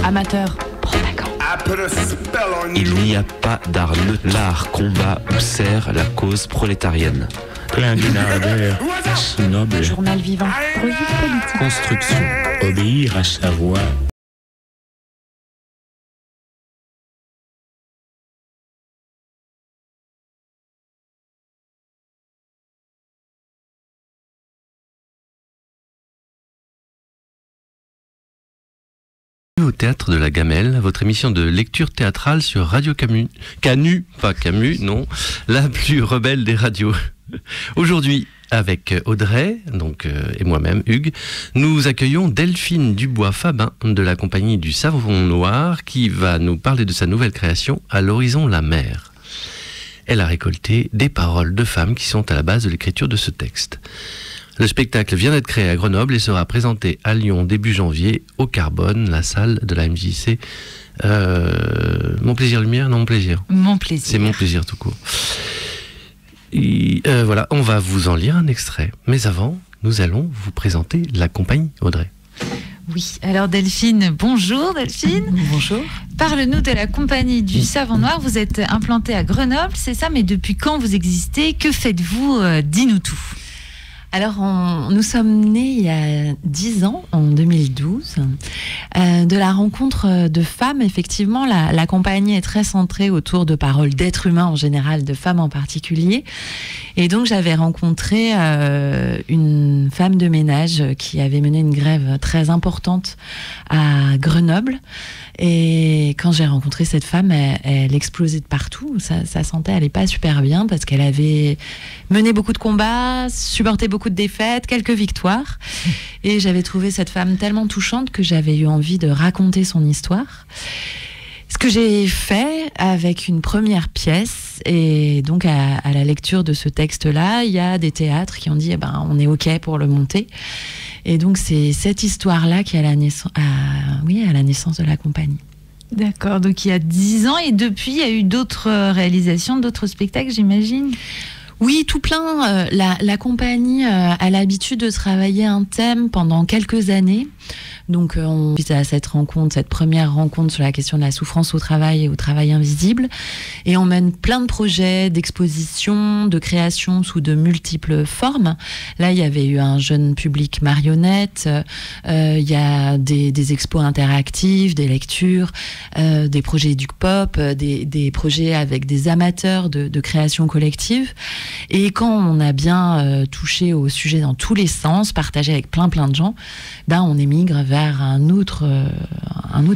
Amateur. Il n'y a pas d'art neutre. L'art combat ou sert la cause prolétarienne. Plein d'une ardeur si noble. Journal vivant. Revue politique. Construction. Obéir à sa voix. Au Théâtre de la Gamelle, votre émission de lecture théâtrale sur Radio Camus. Canu, pas Camus, non, la plus rebelle des radios. Aujourd'hui, avec Audrey et moi-même, Hugues, nous accueillons Delphine Dubois-Fabin de la compagnie du Savon Noir qui va nous parler de sa nouvelle création À l'horizon la mer. Elle a récolté des paroles de femmes qui sont à la base de l'écriture de ce texte. Le spectacle vient d'être créé à Grenoble et sera présenté à Lyon début janvier au Carbone, la salle de la MJC. Mon plaisir lumière, non, mon plaisir. Mon plaisir. C'est mon plaisir tout court. Et, voilà, on va vous en lire un extrait. Mais avant, nous allons vous présenter la compagnie, Audrey. Oui, alors Delphine, bonjour Delphine. Bonjour. Parle-nous de la compagnie du Savon Noir. Vous êtes implantée à Grenoble, c'est ça, mais depuis quand vous existez? Que faites-vous? Dis-nous tout. Alors, nous sommes nés il y a 10 ans, en 2012, de la rencontre de femmes. Effectivement, la compagnie est très centrée autour de paroles d'êtres humains en général, de femmes en particulier. Et donc, j'avais rencontré une femme de ménage qui avait mené une grève très importante à Grenoble. Et quand j'ai rencontré cette femme, elle explosait de partout. Sa santé allait pas super bien parce qu'elle avait mené beaucoup de combats, supporté beaucoup de défaites, quelques victoires. Et j'avais trouvé cette femme tellement touchante que j'avais eu envie de raconter son histoire. Ce que j'ai fait avec une première pièce, et donc à la lecture de ce texte-là, il y a des théâtres qui ont dit on est OK pour le monter. Et donc c'est cette histoire-là qui est à la naissance de la compagnie. D'accord, donc il y a 10 ans, et depuis il y a eu d'autres réalisations, d'autres spectacles, j'imagine. Oui, tout plein. La compagnie a l'habitude de travailler un thème pendant quelques années. Donc, on vise à cette première rencontre sur la question de la souffrance au travail et au travail invisible. Et on mène plein de projets d'exposition, de création sous de multiples formes. Là, il y avait eu un jeune public marionnette, il y a des expos interactives, des lectures, des projets éduc-pop, des projets avec des amateurs de création collective. Et quand on a bien touché au sujet dans tous les sens, partagé avec plein de gens, on émigre vers un autre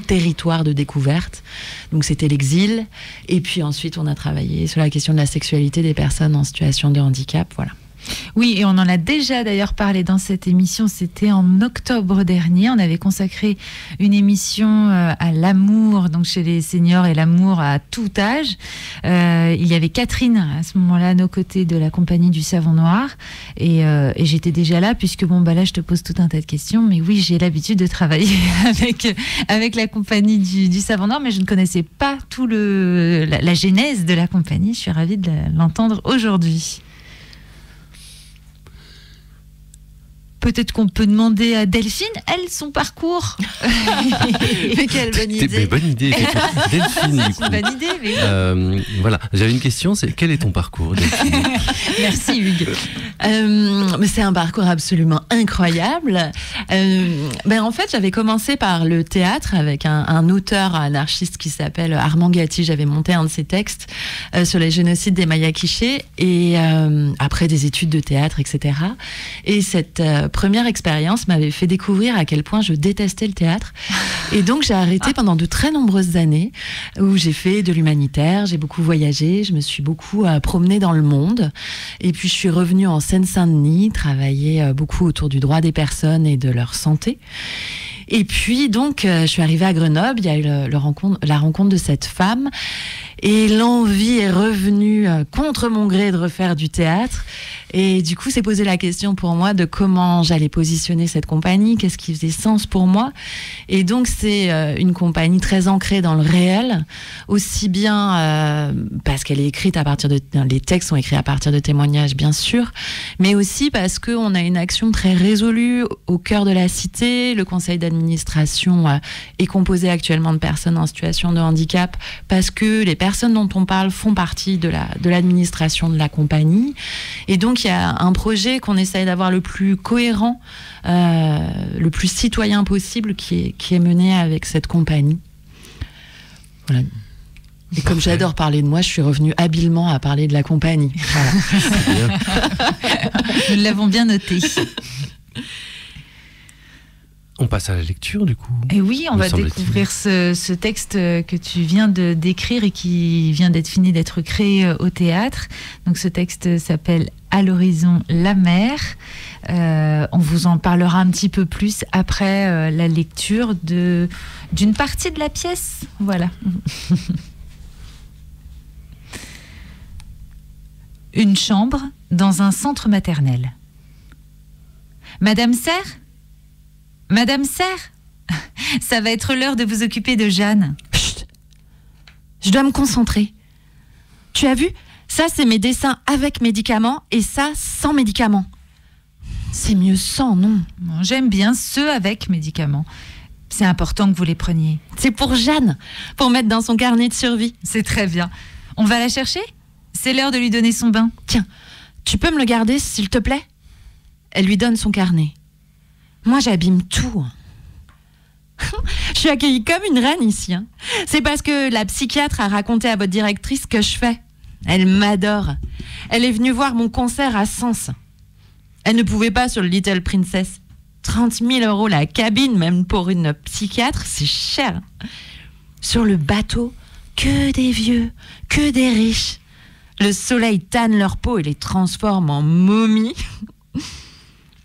territoire de découverte. Donc c'était l'exil. Et puis ensuite, on a travaillé sur la question de la sexualité des personnes en situation de handicap. Voilà. Oui, et on en a déjà d'ailleurs parlé dans cette émission, c'était en octobre dernier. On avait consacré une émission à l'amour, donc chez les seniors, et l'amour à tout âge. Il y avait Catherine à ce moment-là à nos côtés de la compagnie du Savon Noir, et j'étais déjà là, puisque là je te pose tout un tas de questions, mais oui, j'ai l'habitude de travailler avec la compagnie du Savon Noir, mais je ne connaissais pas la genèse de la compagnie. Je suis ravie de l'entendre aujourd'hui. Peut-être qu'on peut demander à Delphine, son parcours. Mais quelle bonne idée. Bonne idée. Delphine, du coup. C'est une bonne idée, mais... voilà, j'avais une question, c'est quel est ton parcours, Delphine? Merci, Hugues. Mais c'est un parcours absolument incroyable. En fait, j'avais commencé par le théâtre avec un auteur anarchiste qui s'appelle Armand Gatti. J'avais monté un de ses textes sur les génocides des Mayas Quichés, et après des études de théâtre, etc. Et cette première expérience m'avait fait découvrir à quel point je détestais le théâtre. Et donc, j'ai arrêté pendant de très nombreuses années où j'ai fait de l'humanitaire, j'ai beaucoup voyagé, je me suis beaucoup promenée dans le monde. Et puis, je suis revenue en Seine-Saint-Denis, travailler beaucoup autour du droit des personnes et de leur santé. Et puis, donc, je suis arrivée à Grenoble, il y a eu la rencontre de cette femme. Et l'envie est revenue contre mon gré de refaire du théâtre. Et du coup, c'est posé la question pour moi de comment j'allais positionner cette compagnie, qu'est-ce qui faisait sens pour moi. Et donc, c'est une compagnie très ancrée dans le réel, aussi bien parce qu'elle est écrite à partir de... Les textes sont écrits à partir de témoignages, bien sûr, mais aussi parce qu'on a une action très résolue au cœur de la cité. Le conseil d'administration est composé actuellement de personnes en situation de handicap parce que les personnes dont on parle font partie de l'administration de la compagnie. Et donc, il y a un projet qu'on essaye d'avoir le plus cohérent, le plus citoyen possible qui est mené avec cette compagnie. Voilà. Et comme j'adore parler de moi, je suis revenue habilement à parler de la compagnie. Voilà. Nous l'avons bien noté. On passe à la lecture, du coup. Et oui, on va découvrir ce texte que tu viens de décrire et qui vient d'être fini d'être créé au théâtre. Donc, ce texte s'appelle « À l'horizon, la mer ». On vous en parlera un petit peu plus après la lecture d'une partie de la pièce. Voilà. Une chambre dans un centre maternel. Madame Serre ? Madame Serre ? Ça va être l'heure de vous occuper de Jeanne. Chut. Je dois me concentrer. Tu as vu ? Ça, c'est mes dessins avec médicaments et ça, sans médicaments. C'est mieux sans, non ? Bon, j'aime bien ceux avec médicaments. C'est important que vous les preniez. C'est pour Jeanne, pour mettre dans son carnet de survie. C'est très bien. On va la chercher ? C'est l'heure de lui donner son bain. Tiens, tu peux me le garder, s'il te plaît ? Elle lui donne son carnet. Moi, j'abîme tout. Je suis accueillie comme une reine ici. C'est parce que la psychiatre a raconté à votre directrice ce que je fais. Elle m'adore. Elle est venue voir mon concert à Sens. Elle ne pouvait pas sur le Little Princess. 30 000 € la cabine, même pour une psychiatre, c'est cher. Sur le bateau, que des vieux, que des riches. Le soleil tanne leur peau et les transforme en momies.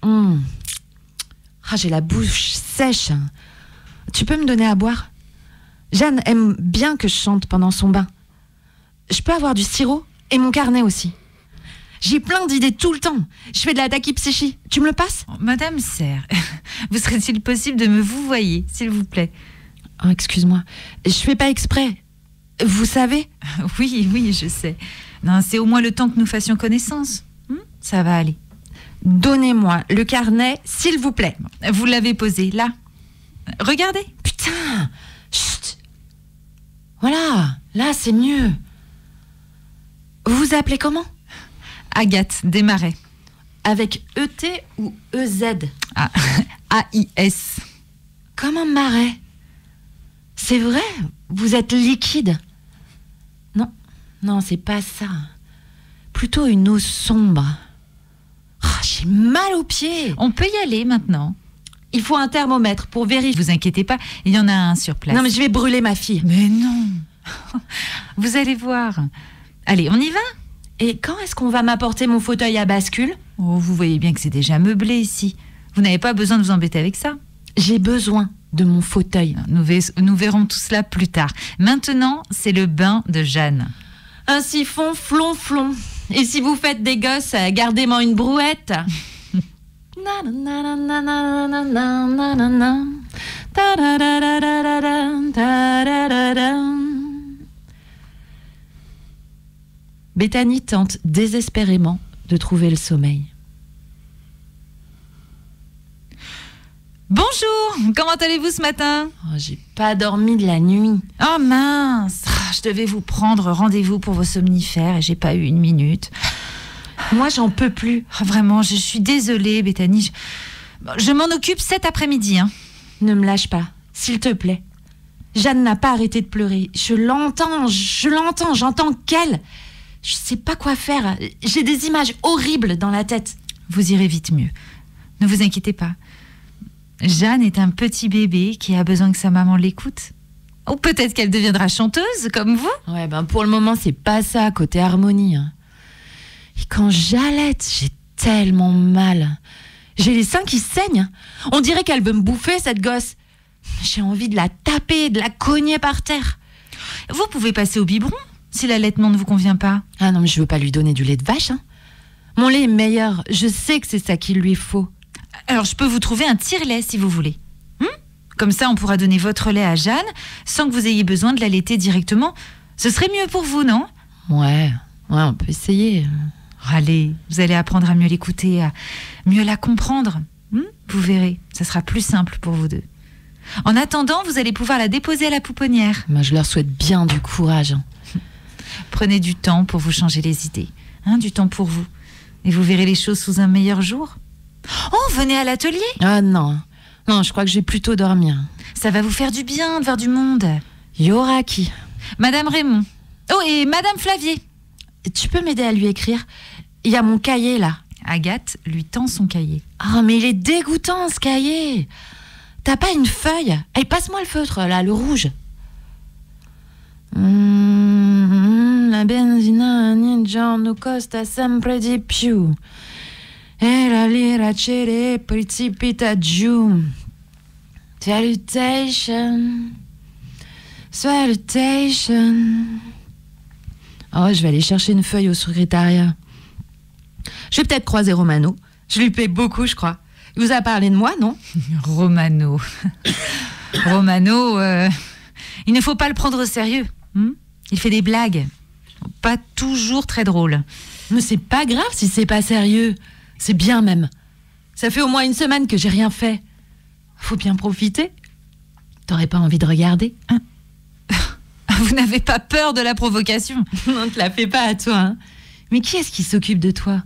Ah, j'ai la bouche sèche. Tu peux me donner à boire ? Jeanne aime bien que je chante pendant son bain. Je peux avoir du sirop et mon carnet aussi. J'ai plein d'idées tout le temps. Je fais de la tachypsychie. Tu me le passes ? Madame Serre, vous serait-il possible de me vouvoyer, s'il vous plaît ? Oh, excuse-moi. Je fais pas exprès. Vous savez ? Oui, je sais. Non, c'est au moins le temps que nous fassions connaissance. Ça va aller. Donnez-moi le carnet, s'il vous plaît. Vous l'avez posé, là. Regardez. Putain ! Chut ! Voilà, là, c'est mieux. Vous vous appelez comment ? Agathe Desmarais. Avec E-T ou E-Z ? A-I-S. Comme un marais. C'est vrai ? Vous êtes liquide ? Non, c'est pas ça. Plutôt une eau sombre. Oh, j'ai mal aux pieds. On peut y aller maintenant. Il faut un thermomètre pour vérifier. Vous inquiétez pas, il y en a un sur place. Non, mais je vais brûler ma fille. Mais non. Vous allez voir. Allez, on y va ? Et quand est-ce qu'on va m'apporter mon fauteuil à bascule ? Oh, vous voyez bien que c'est déjà meublé ici. Vous n'avez pas besoin de vous embêter avec ça. J'ai besoin de mon fauteuil. Nous verrons tout cela plus tard. Maintenant, c'est le bain de Jeanne. Un siphon flonflon. Et si vous faites des gosses, gardez-moi une brouette. Bethany tente désespérément de trouver le sommeil. Bonjour, comment allez-vous ce matin ? Oh, j'ai pas dormi de la nuit. Oh mince, je devais vous prendre rendez-vous pour vos somnifères et j'ai pas eu une minute. Moi, j'en peux plus. Oh, vraiment, je suis désolée, Bethany. Je m'en occupe cet après-midi. Ne me lâche pas, s'il te plaît. Jeanne n'a pas arrêté de pleurer. Je l'entends, j'entends qu'elle. Je sais pas quoi faire. J'ai des images horribles dans la tête. Vous irez vite mieux. Ne vous inquiétez pas. Jeanne est un petit bébé qui a besoin que sa maman l'écoute. Ou peut-être qu'elle deviendra chanteuse, comme vous. Ouais, pour le moment, c'est pas ça, côté harmonie. Et quand j'allaite, j'ai tellement mal. J'ai les seins qui saignent. On dirait qu'elle veut me bouffer, cette gosse. J'ai envie de la taper, de la cogner par terre. Vous pouvez passer au biberon, si l'allaitement ne vous convient pas. Ah non, mais je veux pas lui donner du lait de vache. Mon lait est meilleur. Je sais que c'est ça qu'il lui faut. Alors, je peux vous trouver un tire-lait si vous voulez. Comme ça, on pourra donner votre lait à Jeanne sans que vous ayez besoin de l'allaiter directement. Ce serait mieux pour vous, non ? Ouais, on peut essayer. Allez, vous allez apprendre à mieux l'écouter, à mieux la comprendre. Vous verrez, ça sera plus simple pour vous deux. En attendant, vous allez pouvoir la déposer à la pouponnière. Moi, je leur souhaite bien du courage. Prenez du temps pour vous changer les idées. Du temps pour vous. Et vous verrez les choses sous un meilleur jour. Oh, venez à l'atelier. Ah non, je crois que je vais plutôt dormir. Ça va vous faire du bien de voir du monde. Yoraki. Madame Raymond. Oh, et Madame Flavier. Tu peux m'aider à lui écrire ? Il y a mon cahier, là. Agathe lui tend son cahier. Ah, mais il est dégoûtant, ce cahier. T'as pas une feuille ? Allez, passe-moi le feutre, là, le rouge. La benzina ogni giorno costa sempre di più. E la lira cere precipita giù. Salutation. Oh, je vais aller chercher une feuille au secrétariat. Je vais peut-être croiser Romano. Je lui paie beaucoup, je crois. Il vous a parlé de moi, non ? Romano, il ne faut pas le prendre au sérieux. Il fait des blagues. Pas toujours très drôles. Mais c'est pas grave si c'est pas sérieux. C'est bien même. Ça fait au moins une semaine que j'ai rien fait. Faut bien profiter. T'aurais pas envie de regarder ? Vous n'avez pas peur de la provocation ? On te la fait pas à toi, hein. Mais qui est-ce qui s'occupe de toi ?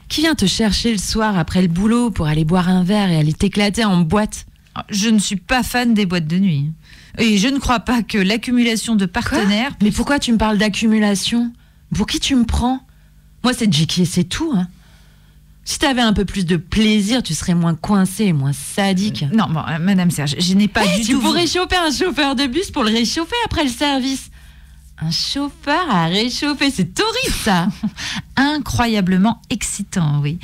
Qui vient te chercher le soir après le boulot pour aller boire un verre et aller t'éclater en boîte ? Je ne suis pas fan des boîtes de nuit. Et je ne crois pas que l'accumulation de partenaires... Mais pourquoi tu me parles d'accumulation ? Pour qui tu me prends ? Moi, c'est Jiki et c'est tout, hein. Si t'avais un peu plus de plaisir, tu serais moins coincé, moins sadique. Non, bon, Madame Serge, je n'ai pas du tout... Tu pourrais choper un chauffeur de bus pour le réchauffer après le service. Un chauffeur à réchauffer, c'est horrible, ça. Incroyablement excitant, oui.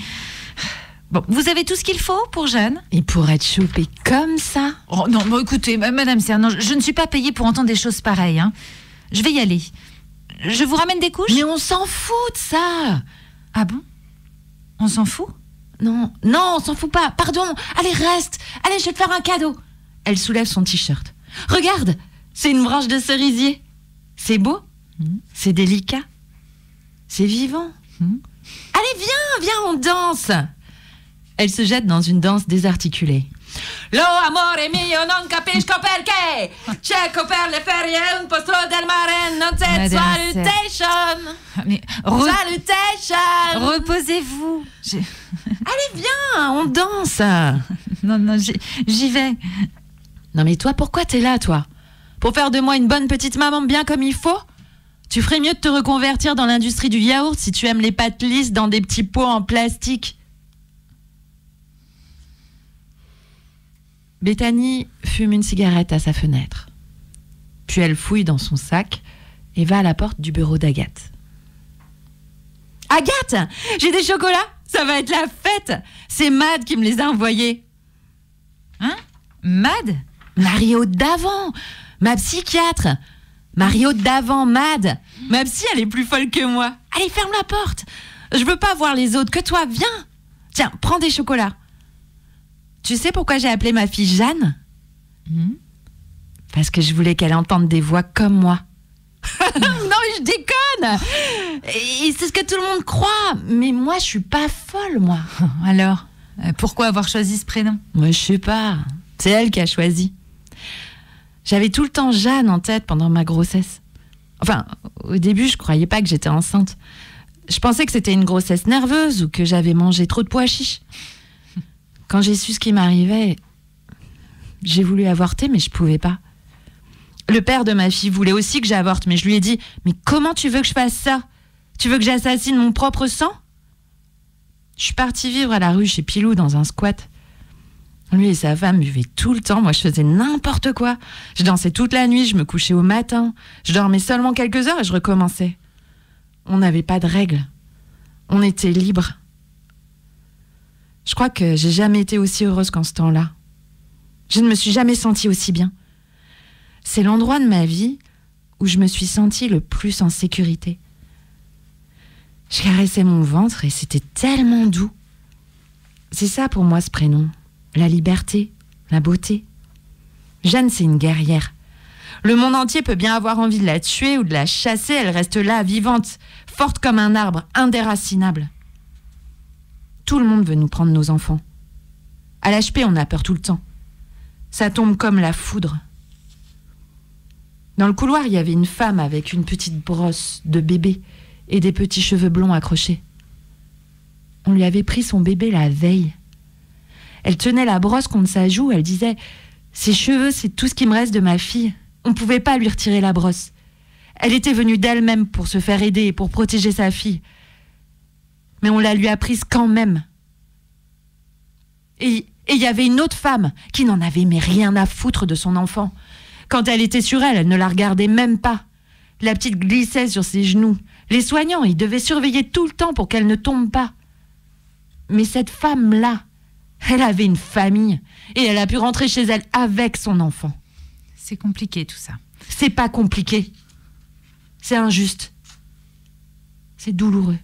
Bon, vous avez tout ce qu'il faut pour Jeanne ? Et pour être chopé comme ça ? Oh non, bon, écoutez, Madame Serge, non, je ne suis pas payée pour entendre des choses pareilles. Je vais y aller. Je vous ramène des couches ? Mais on s'en fout de ça. Ah bon ? On s'en fout ? Non, on s'en fout pas. Pardon. Allez, reste. Allez, je vais te faire un cadeau. Elle soulève son t-shirt. Regarde, c'est une branche de cerisier. C'est beau. C'est délicat. C'est vivant. Allez, viens, on danse. Elle se jette dans une danse désarticulée. Lo amore mio non capisco perché. Cerco per le ferie un posto del mare. Non c'è salutation. Mais salutation. Reposez-vous. Allez, viens, on danse. Non, j'y vais. Non mais toi, pourquoi t'es là, toi ? Pour faire de moi une bonne petite maman bien comme il faut ? Tu ferais mieux de te reconvertir dans l'industrie du yaourt si tu aimes les pâtes lisses dans des petits pots en plastique. Bethany fume une cigarette à sa fenêtre. Puis elle fouille dans son sac et va à la porte du bureau d'Agathe. Agathe, j'ai des chocolats, ça va être la fête. C'est Mad qui me les a envoyés. Hein ? Mad ? Mario d'avant, ma psychiatre. Mario d'avant, Mad. Ma psy, elle est plus folle que moi. Allez, ferme la porte. Je veux pas voir les autres, que toi, viens. Tiens, prends des chocolats. Tu sais pourquoi j'ai appelé ma fille Jeanne ? Parce que je voulais qu'elle entende des voix comme moi. Non, mais je déconne. Et c'est ce que tout le monde croit. Mais moi, je suis pas folle, moi. Alors, pourquoi avoir choisi ce prénom ? Moi, je sais pas. C'est elle qui a choisi. J'avais tout le temps Jeanne en tête pendant ma grossesse. Enfin, au début, je croyais pas que j'étais enceinte. Je pensais que c'était une grossesse nerveuse ou que j'avais mangé trop de pois chiches. Quand j'ai su ce qui m'arrivait, j'ai voulu avorter, mais je pouvais pas. Le père de ma fille voulait aussi que j'avorte, mais je lui ai dit « Mais comment tu veux que je fasse ça ? Tu veux que j'assassine mon propre sang ?» Je suis partie vivre à la rue chez Pilou dans un squat. Lui et sa femme buvaient tout le temps, moi je faisais n'importe quoi. Je dansais toute la nuit, je me couchais au matin. Je dormais seulement quelques heures et je recommençais. On n'avait pas de règles. On était libres. Je crois que j'ai jamais été aussi heureuse qu'en ce temps-là. Je ne me suis jamais sentie aussi bien. C'est l'endroit de ma vie où je me suis sentie le plus en sécurité. Je caressais mon ventre et c'était tellement doux. C'est ça pour moi ce prénom. La liberté, la beauté. Jeanne, c'est une guerrière. Le monde entier peut bien avoir envie de la tuer ou de la chasser, elle reste là, vivante, forte comme un arbre, indéracinable. Tout le monde veut nous prendre nos enfants. À l'HP, on a peur tout le temps. Ça tombe comme la foudre. Dans le couloir, il y avait une femme avec une petite brosse de bébé et des petits cheveux blonds accrochés. On lui avait pris son bébé la veille. Elle tenait la brosse contre sa joue, elle disait « Ses cheveux, c'est tout ce qui me reste de ma fille. On ne pouvait pas lui retirer la brosse. Elle était venue d'elle-même pour se faire aider et pour protéger sa fille. Mais on la lui a prise quand même. » Et il y avait une autre femme qui n'en avait mais rien à foutre de son enfant. Quand elle était sur elle, elle ne la regardait même pas. La petite glissait sur ses genoux. Les soignants, ils devaient surveiller tout le temps pour qu'elle ne tombe pas. Mais cette femme-là, elle avait une famille et elle a pu rentrer chez elle avec son enfant. C'est compliqué tout ça. C'est pas compliqué. C'est injuste. C'est douloureux.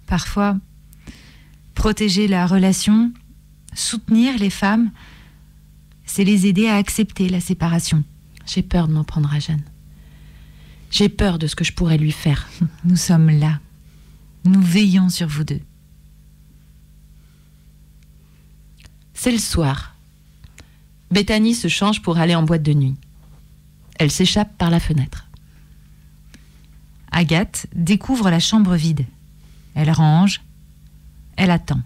Parfois, protéger la relation, soutenir les femmes, c'est les aider à accepter la séparation. J'ai peur de m'en prendre à Jeanne. J'ai peur de ce que je pourrais lui faire. Nous sommes là. Nous veillons sur vous deux. C'est le soir. Bethany se change pour aller en boîte de nuit. Elle s'échappe par la fenêtre. Agathe découvre la chambre vide. Elle range. Elle attend.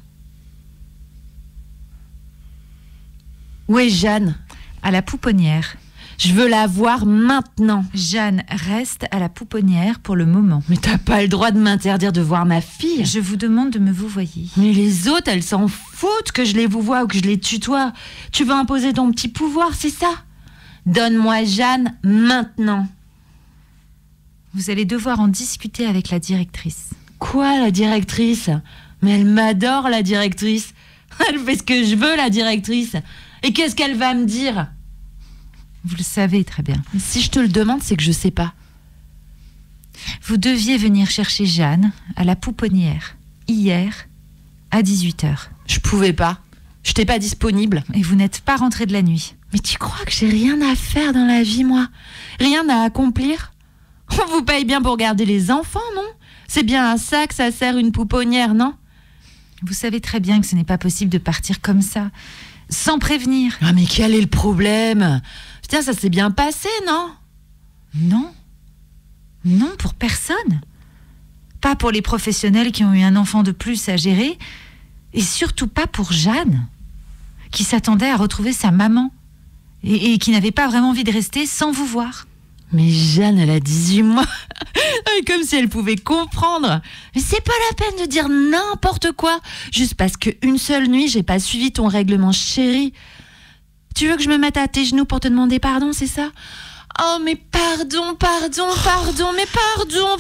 Où est Jeanne ? À la pouponnière. Je veux la voir maintenant. Jeanne reste à la pouponnière pour le moment. Mais t'as pas le droit de m'interdire de voir ma fille. Je vous demande de me vouvoyer. Mais les autres, elles s'en foutent que je les vouvoie ou que je les tutoie. Tu veux imposer ton petit pouvoir, c'est ça ? Donne-moi Jeanne maintenant. Vous allez devoir en discuter avec la directrice. Quoi, la directrice ? Mais elle m'adore, la directrice. Elle fait ce que je veux, la directrice. Et qu'est-ce qu'elle va me dire ? Vous le savez très bien. Mais si je te le demande, c'est que je sais pas. Vous deviez venir chercher Jeanne à la pouponnière, hier, à 18h. Je pouvais pas. Je t'ai pas disponible. Et vous n'êtes pas rentré de la nuit. Mais tu crois que j'ai rien à faire dans la vie, moi ? Rien à accomplir ? On vous paye bien pour garder les enfants, non ? C'est bien à ça que ça sert une pouponnière, non ? Vous savez très bien que ce n'est pas possible de partir comme ça, sans prévenir. Ah mais quel est le problème ? Putain, ça s'est bien passé, non ? Non. Non, pour personne. Pas pour les professionnels qui ont eu un enfant de plus à gérer, et surtout pas pour Jeanne, qui s'attendait à retrouver sa maman, et qui n'avait pas vraiment envie de rester sans vous voir. Mais Jeanne, elle a 18 mois. Comme si elle pouvait comprendre. Mais c'est pas la peine de dire n'importe quoi. Juste parce qu'une seule nuit, j'ai pas suivi ton règlement, chérie. Tu veux que je me mette à tes genoux pour te demander pardon, c'est ça ? Oh, mais pardon.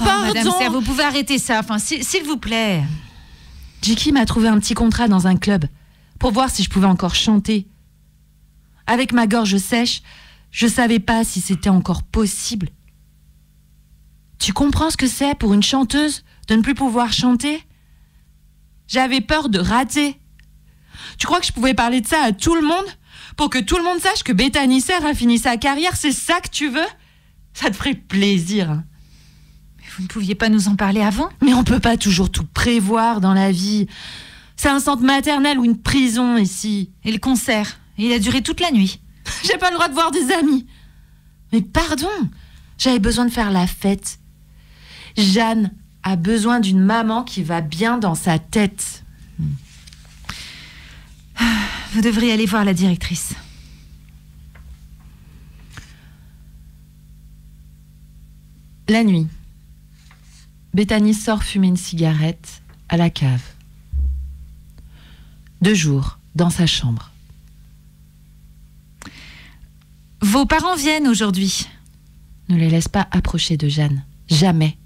Madame Serre, vous pouvez arrêter ça. Enfin, s'il vous plaît. Jiki m'a trouvé un petit contrat dans un club pour voir si je pouvais encore chanter. Avec ma gorge sèche, je savais pas si c'était encore possible. Tu comprends ce que c'est pour une chanteuse de ne plus pouvoir chanter ? J'avais peur de rater. Tu crois que je pouvais parler de ça à tout le monde ? Pour que tout le monde sache que Bethany Serre a fini sa carrière, c'est ça que tu veux ? Ça te ferait plaisir. Mais vous ne pouviez pas nous en parler avant ? Mais on peut pas toujours tout prévoir dans la vie. C'est un centre maternel ou une prison ici. Et le concert ? Il a duré toute la nuit. J'ai pas le droit de voir des amis. Mais pardon, j'avais besoin de faire la fête. Jeanne a besoin d'une maman qui va bien dans sa tête. Vous devriez aller voir la directrice. La nuit, Bethany sort fumer une cigarette à la cave. De jour, dans sa chambre. Vos parents viennent aujourd'hui. Ne les laisse pas approcher de Jeanne. Jamais.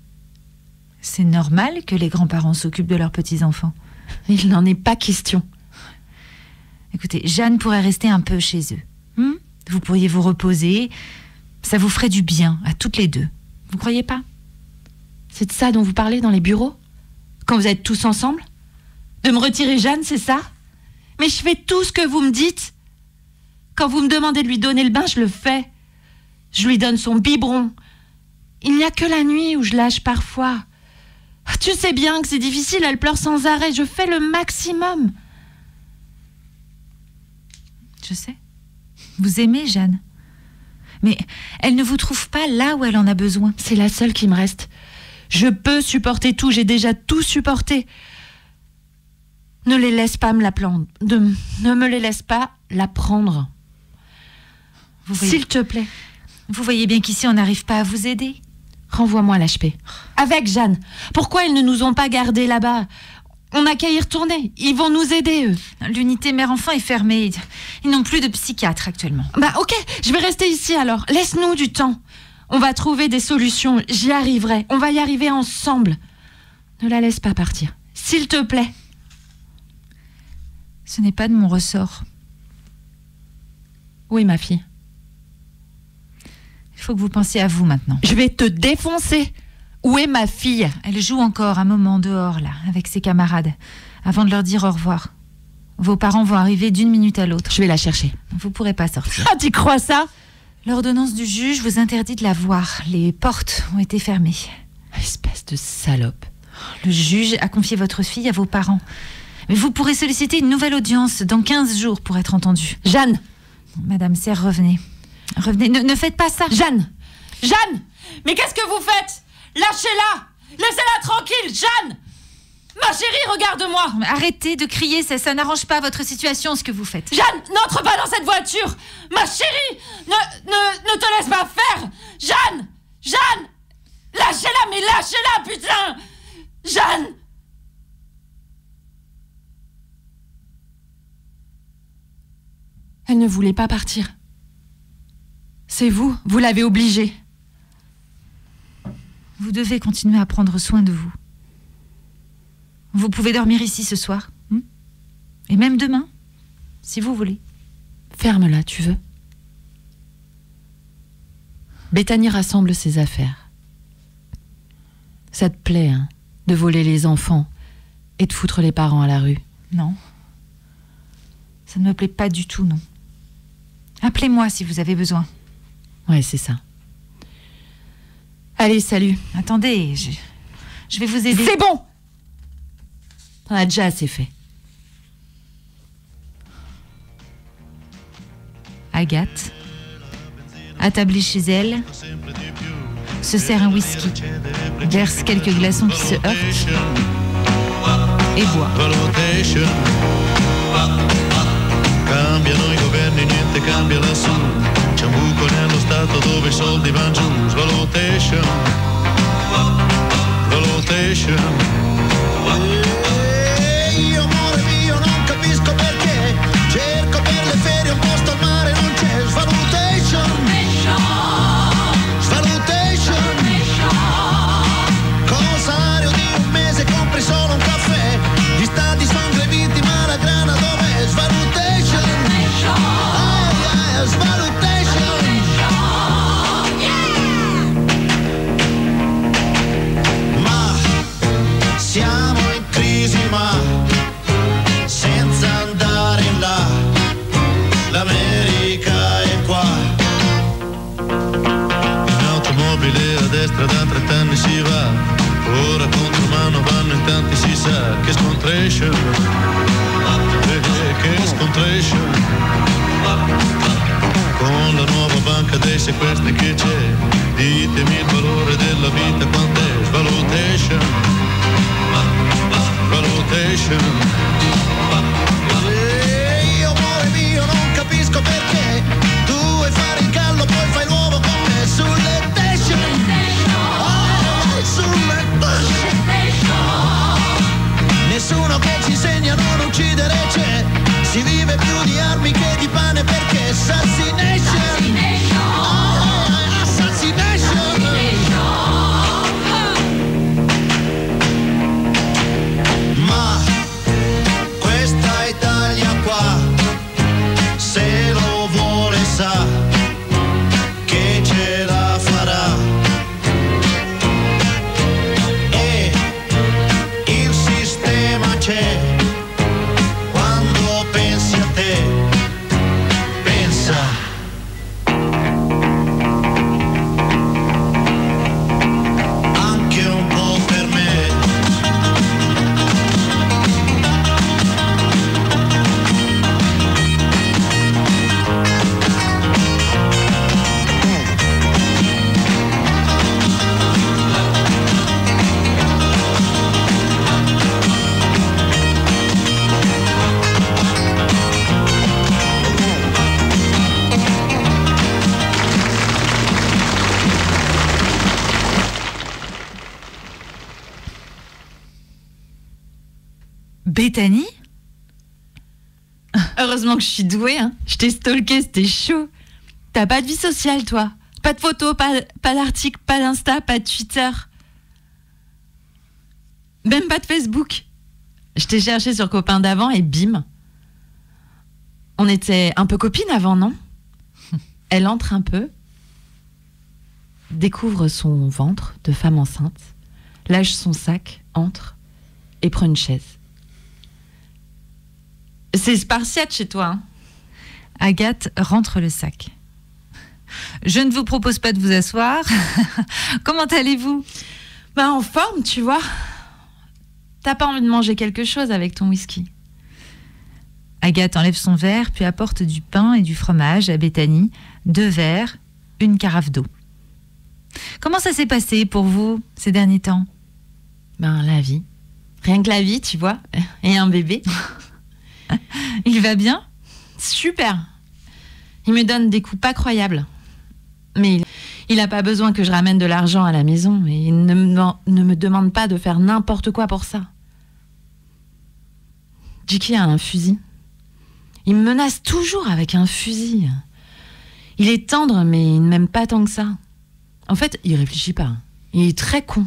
C'est normal que les grands-parents s'occupent de leurs petits-enfants. Il n'en est pas question. Écoutez, Jeanne pourrait rester un peu chez eux. Vous pourriez vous reposer. Ça vous ferait du bien à toutes les deux. Vous croyez pas ? C'est de ça dont vous parlez dans les bureaux? Quand vous êtes tous ensemble? De me retirer Jeanne, c'est ça? Mais je fais tout ce que vous me dites. Quand vous me demandez de lui donner le bain, je le fais. Je lui donne son biberon. Il n'y a que la nuit où je lâche parfois. Tu sais bien que c'est difficile, elle pleure sans arrêt. Je fais le maximum. Je sais. Vous aimez Jeanne. Mais elle ne vous trouve pas là où elle en a besoin. C'est la seule qui me reste. Je peux supporter tout, j'ai déjà tout supporté. Ne les laisse pas me la prendre. Ne me les laisse pas la prendre. S'il te plaît. Vous voyez bien qu'ici, on n'arrive pas à vous aider. Renvoie-moi l'HP. Avec Jeanne. Pourquoi ils ne nous ont pas gardés là-bas? On n'a qu'à y retourner. Ils vont nous aider, eux. L'unité mère-enfant est fermée. Ils n'ont plus de psychiatre actuellement. Bah ok, je vais rester ici alors. Laisse-nous du temps. On va trouver des solutions. J'y arriverai. On va y arriver ensemble. Ne la laisse pas partir. S'il te plaît. Ce n'est pas de mon ressort. Où est ma fille? Il faut que vous pensiez à vous maintenant. Je vais te défoncer. Où est ma fille? Elle joue encore un moment dehors, là, avec ses camarades, avant de leur dire au revoir. Vos parents vont arriver d'une minute à l'autre. Je vais la chercher. Vous pourrez pas sortir. Ah, tu crois ça? L'ordonnance du juge vous interdit de la voir. Les portes ont été fermées. Espèce de salope. Le juge a confié votre fille à vos parents. Mais vous pourrez solliciter une nouvelle audience dans 15 jours pour être entendue. Jeanne! Madame Serre, revenez. Revenez, ne faites pas ça. Jeanne! Jeanne! Mais qu'est-ce que vous faites? Lâchez-la! Laissez-la tranquille, Jeanne! Ma chérie, regarde-moi! Arrêtez de crier, ça n'arrange pas votre situation, ce que vous faites. Jeanne, n'entre pas dans cette voiture! Ma chérie! Ne te laisse pas faire! Jeanne! Jeanne! Lâchez-la, mais lâchez-la, putain! Jeanne! Elle ne voulait pas partir. C'est vous l'avez obligée. Vous devez continuer à prendre soin de vous. Vous pouvez dormir ici ce soir. Et même demain, si vous voulez. Ferme-la, tu veux? Bethany rassemble ses affaires. Ça te plaît, hein, de voler les enfants et de foutre les parents à la rue? Non. Ça ne me plaît pas du tout, non. Appelez-moi si vous avez besoin. Ouais, c'est ça. Allez, salut. Attendez, je vais vous aider. C'est bon! On a déjà assez fait. Agathe, attablée chez elle, se sert un whisky, verse quelques glaçons qui se heurtent et boit. Cambiano i governi, niente cambia lassù. C'è un buco nello stato dove i soldi van giù. Svalutation, valutation. Io amore mio non capisco perché. Cerco per le ferie un posto al mare, non c'è. Svalutation, svalutation. Con un salario di un mese compri solo un caffè. Gli stati sono greviti ma la grana dov'è? Svalutation. Ma siamo in crisi, ma senza andare in là, l'America è qua. In automobile a destra da 30 anni si va, ora contro mano vanno in tanti, si sa che scontration, che scontration. Con la nuova banca dei sequestri che c'è, ditemi il valore della vita quant'è. Valutation, valutation. Io amore mio non capisco perché tu vuoi fare il gallo poi fai l'uovo con me. Sulle station, sulle station. Nessuno che ci insegna a non uccidere c'è. Si vive più di armi che di pane perché assassination, assassination. Ma questa Italia qua, se lo vuole sa, Bethany ? Heureusement que je suis douée, hein. Je t'ai stalké, c'était chaud. T'as pas de vie sociale, toi. Pas de photos, pas d'articles, pas d'Insta, pas de Twitter. Même pas de Facebook. Je t'ai cherché sur Copain d'avant et bim. On était un peu copines avant, non ? Elle entre un peu, découvre son ventre de femme enceinte, lâche son sac, entre et prend une chaise. C'est spartiate chez toi, hein ? Agathe rentre le sac. Je ne vous propose pas de vous asseoir. Comment allez-vous ? En forme, tu vois. T'as pas envie de manger quelque chose avec ton whisky ? Agathe enlève son verre, puis apporte du pain et du fromage à Bethany, 2 verres, une carafe d'eau. Comment ça s'est passé pour vous ces derniers temps ? La vie. Rien que la vie, tu vois. Et un bébé. Il va bien ? Super. Il me donne des coups pas croyables. Mais il n'a pas besoin que je ramène de l'argent à la maison et il ne me demande pas de faire n'importe quoi pour ça. Jiki a un fusil. Il me menace toujours avec un fusil. Il est tendre, mais il ne m'aime pas tant que ça. En fait, il réfléchit pas. Il est très con.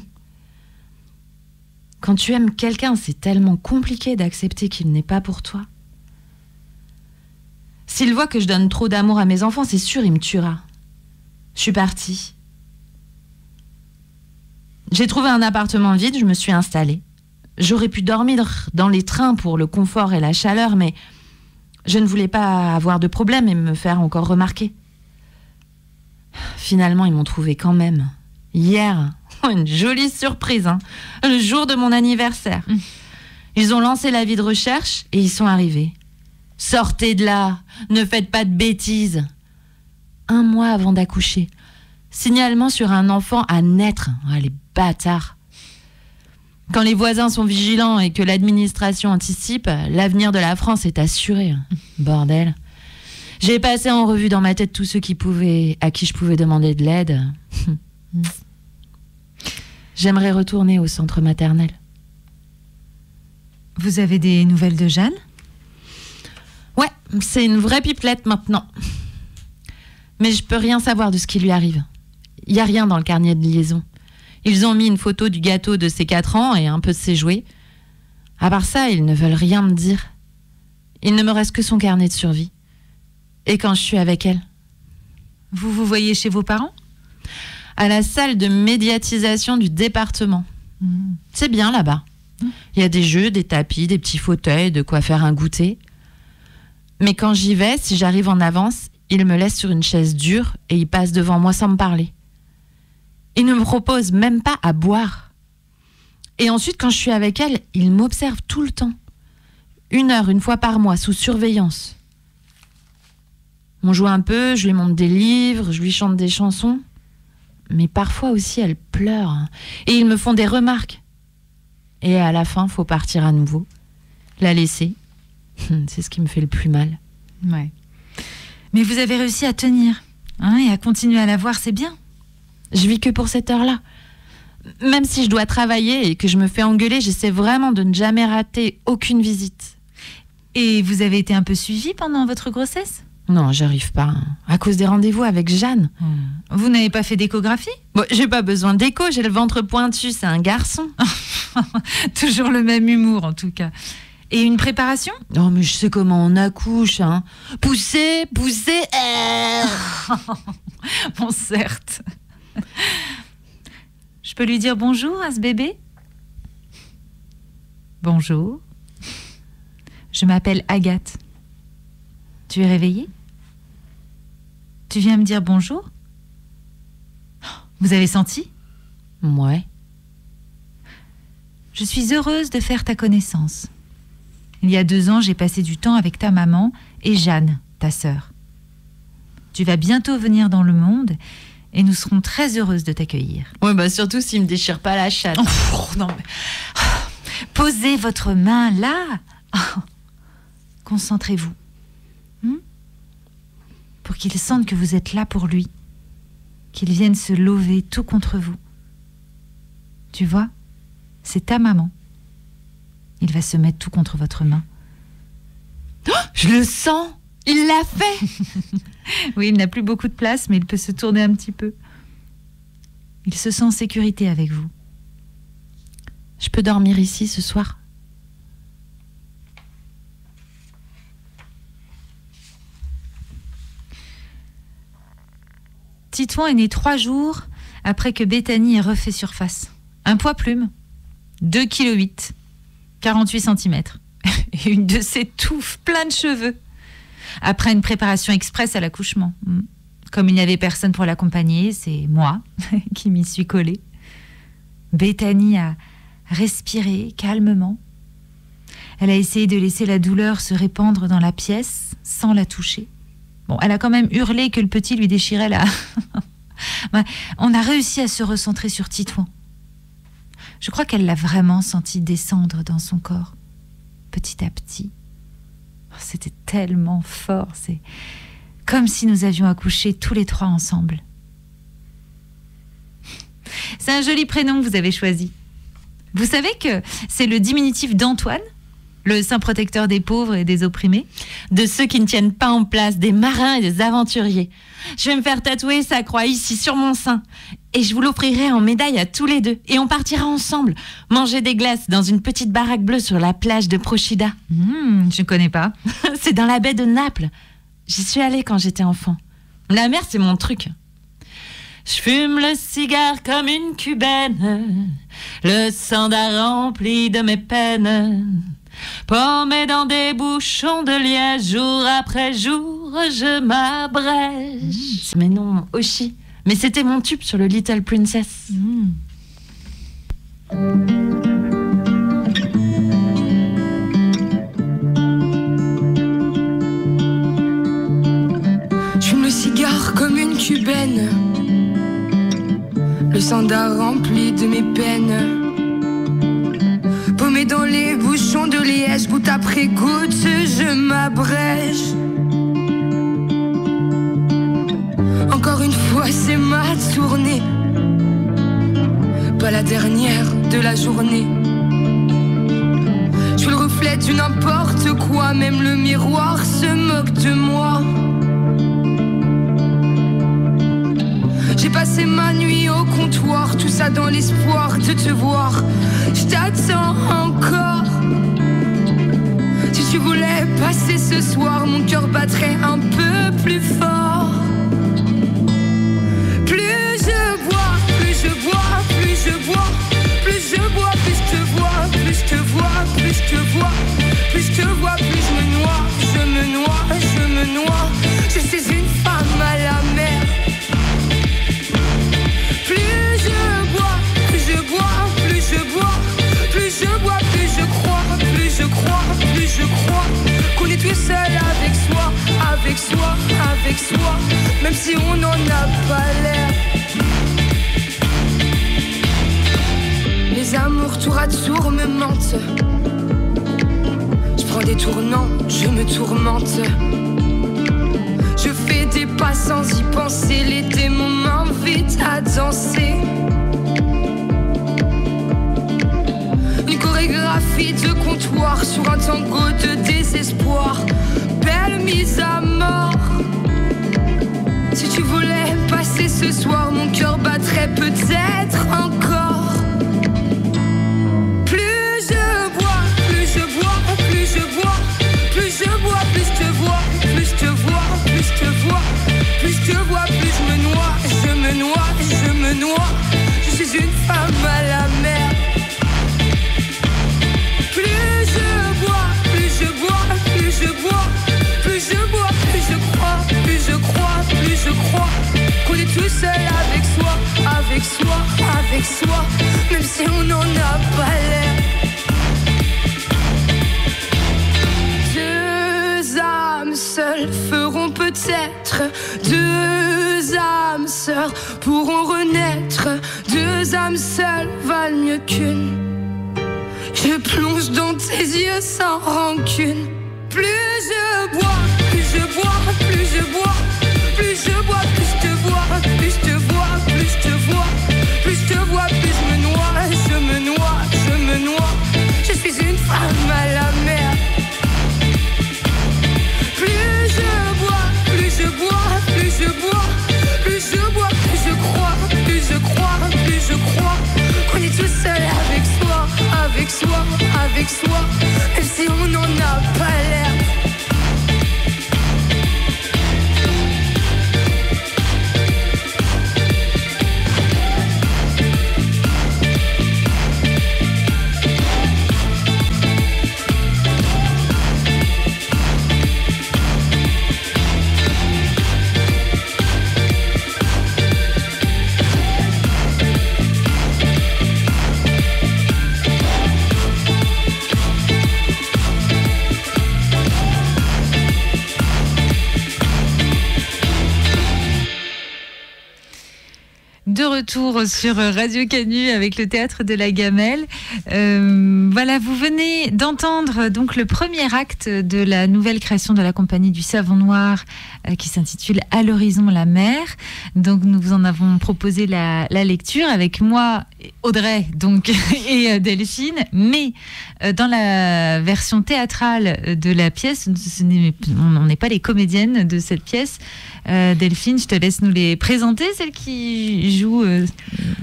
Quand tu aimes quelqu'un, c'est tellement compliqué d'accepter qu'il n'est pas pour toi. S'il voit que je donne trop d'amour à mes enfants, c'est sûr, il me tuera. Je suis partie. J'ai trouvé un appartement vide, je me suis installée. J'aurais pu dormir dans les trains pour le confort et la chaleur, mais je ne voulais pas avoir de problème et me faire encore remarquer. Finalement, ils m'ont trouvée quand même. Hier, une jolie surprise, hein, le jour de mon anniversaire. Ils ont lancé l'avis de recherche et ils sont arrivés. Sortez de là, ne faites pas de bêtises. 1 mois avant d'accoucher. Signalement sur un enfant à naître. Les bâtards. Quand les voisins sont vigilants et que l'administration anticipe, l'avenir de la France est assuré. Bordel. J'ai passé en revue dans ma tête tous ceux à qui je pouvais demander de l'aide. J'aimerais retourner au centre maternel. Vous avez des nouvelles de Jeanne ? Ouais, c'est une vraie pipelette maintenant. Mais je peux rien savoir de ce qui lui arrive. Il n'y a rien dans le carnet de liaison. Ils ont mis une photo du gâteau de ses 4 ans et un peu de ses jouets. À part ça, ils ne veulent rien me dire. Il ne me reste que son carnet de survie. Et quand je suis avec elle. Vous vous voyez chez vos parents ? À la salle de médiatisation du département. C'est bien là-bas. Il y a des jeux, des tapis, des petits fauteuils, de quoi faire un goûter. Mais quand j'y vais, si j'arrive en avance, il me laisse sur une chaise dure et il passe devant moi sans me parler. Il ne me propose même pas à boire. Et ensuite, quand je suis avec elle, il m'observe tout le temps. 1 heure, 1 fois par mois, sous surveillance. On joue un peu, je lui montre des livres, je lui chante des chansons. Mais parfois aussi, elle pleure. Et ils me font des remarques. Et à la fin, faut partir à nouveau. La laisser. C'est ce qui me fait le plus mal. Ouais. Mais vous avez réussi à tenir. Et à continuer à la voir, c'est bien. Je vis que pour cette heure-là. Même si je dois travailler et que je me fais engueuler, j'essaie vraiment de ne jamais rater aucune visite. Et vous avez été un peu suivie pendant votre grossesse ? Non, j'arrive pas. À cause des rendez-vous avec Jeanne. Vous n'avez pas fait d'échographie ? J'ai pas besoin d'écho, j'ai le ventre pointu, c'est un garçon. Toujours le même humour, en tout cas. Et une préparation ? Non, mais je sais comment on accouche. Poussez. Bon, certes. Je peux lui dire bonjour à ce bébé ? Bonjour. Je m'appelle Agathe. Tu es réveillée ? Tu viens me dire bonjour ? Vous avez senti ? Ouais. Je suis heureuse de faire ta connaissance. Il y a 2 ans, j'ai passé du temps avec ta maman et Jeanne, ta sœur. Tu vas bientôt venir dans le monde et nous serons très heureuses de t'accueillir. Ouais, surtout s'il me déchire pas la chatte. Non, mais... Posez votre main là. Concentrez-vous. Pour qu'il sente que vous êtes là pour lui. Qu'il vienne se lever tout contre vous. Tu vois, c'est ta maman. Il va se mettre tout contre votre main. Oh, je le sens. Il l'a fait. Oui, il n'a plus beaucoup de place, mais il peut se tourner un petit peu. Il se sent en sécurité avec vous. Je peux dormir ici ce soir? Titouan est né 3 jours après que Bethany ait refait surface. Un poids plume, 2,8 kg, 48 cm. Et une de ses touffes, plein de cheveux. Après une préparation express à l'accouchement. Comme il n'y avait personne pour l'accompagner, c'est moi qui m'y suis collée. Bethany a respiré calmement. Elle a essayé de laisser la douleur se répandre dans la pièce sans la toucher. Bon, elle a quand même hurlé que le petit lui déchirait la... On a réussi à se recentrer sur Titouan. Je crois qu'elle l'a vraiment senti descendre dans son corps, petit à petit. C'était tellement fort, c'est comme si nous avions accouché tous les 3 ensemble. C'est un joli prénom que vous avez choisi. Vous savez que c'est le diminutif d'Antoine, le saint protecteur des pauvres et des opprimés, de ceux qui ne tiennent pas en place, des marins et des aventuriers. Je vais me faire tatouer sa croix ici sur mon sein. Et je vous l'offrirai en médaille à tous les 2. Et on partira ensemble manger des glaces dans une petite baraque bleue sur la plage de Procida. Je ne connais pas. C'est dans la baie de Naples. J'y suis allée quand j'étais enfant. La mer, c'est mon truc. Je fume le cigare comme une cubaine, le sandar rempli de mes peines. Paumé dans des bouchons de liège, jour après jour, je m'abrège. Mais non, Oshi. Mais c'était mon tube sur le Little Princess. Je fume le cigare comme une cubaine, le sandar rempli de mes peines. Paumé dans les bouchons de liège, goutte après goutte, je m'abrège. Encore une fois, c'est ma tournée, pas la dernière de la journée. Je suis le reflet du n'importe quoi, même le miroir se moque de moi. J'ai passé ma nuit au comptoir, tout ça dans l'espoir de te voir. Je t'attends encore. Si tu voulais passer ce soir, mon cœur battrait un peu plus fort. Plus je bois, plus je bois, plus je bois, plus je bois, plus je te vois, plus je te vois, plus je te vois, plus je te vois, plus je me noie, je me noie, je me noie. Je suis une femme à la mer. Plus je bois, plus je bois, plus je bois, plus je bois, plus je crois, plus je crois, plus je crois qu'on est tout seul avec soi, avec soi, avec soi, même si on n'en a pas l'air. Les amours tour à tour me mentent. Je prends des tournants, je me tourmente. Je fais des pas sans y penser, les démons m'invitent à danser. Une chorégraphie de comptoir sur un tango de désespoir. Belle mise à mort. Si tu voulais passer ce soir, mon cœur battrait peut-être encore. Plus je bois, plus je bois, plus je bois, plus je bois, plus je te vois, plus je te vois, plus je te vois, plus je te vois, plus je me noie, je me noie, je me noie. Je suis une femme à la mer. Plus je bois, plus je bois, plus je bois, plus je bois, plus je crois, plus je crois, plus je crois qu'on est tout seul avec soi, avec soi, avec soi, même si on n'en a pas l'air. Deux âmes seules feront peut-être, deux âmes sœurs pourront renaître, deux âmes seules valent mieux qu'une. Je plonge dans tes yeux sans rancune. Plus je bois, plus je bois, plus je bois, plus je bois, plus je te vois, plus je te vois, plus je te vois, plus je te vois, plus je me noie, je me noie, je me noie. Je suis une femme De retour sur Radio Canu avec le Théâtre de la Gamelle. Voilà, vous venez d'entendre donc le premier acte de la nouvelle création de la compagnie du Savon Noir qui s'intitule À l'horizon la mer. Donc nous vous en avons proposé la lecture avec moi, Audrey donc, et Delphine. Mais dans la version théâtrale de la pièce, on n'est pas les comédiennes de cette pièce. Delphine, je te laisse nous les présenter, celles qui jouent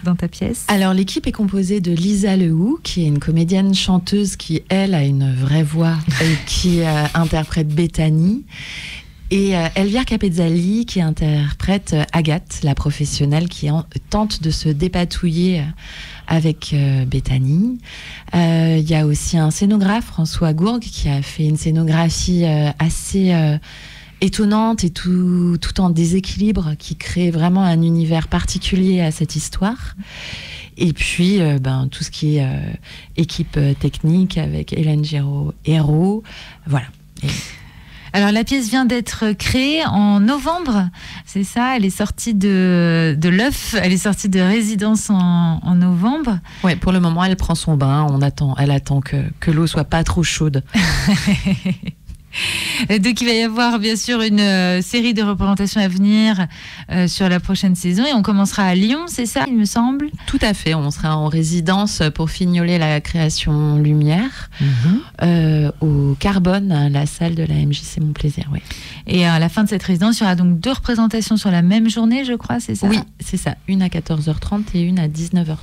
dans ta pièce. Alors l'équipe est composée de Lisa Lehoux, qui est une comédienne chanteuse qui, elle, a une vraie voix et qui interprète Bethany. Et Elvire Capezzali qui interprète Agathe, la professionnelle qui tente de se dépatouiller avec Bethany. Il y a aussi un scénographe, François Gourgue, qui a fait une scénographie assez étonnante et tout en déséquilibre, qui crée vraiment un univers particulier à cette histoire. Et puis tout ce qui est équipe technique avec Hélène Giraud-Hérault, voilà. Alors la pièce vient d'être créée en novembre, c'est ça? Elle est sortie de l'œuf, elle est sortie de résidence en novembre. Ouais, pour le moment elle prend son bain, elle attend que l'eau soit pas trop chaude. Donc il va y avoir bien sûr une série de représentations à venir sur la prochaine saison et on commencera à Lyon, c'est ça, il me semble? Tout à fait, on sera en résidence pour fignoler la création Lumière au Carbone, la salle de la MJC Mon Plaisir. Oui. Et à la fin de cette résidence, il y aura donc 2 représentations sur la même journée, je crois, c'est ça? Oui, c'est ça, une à 14h30 et une à 19h30.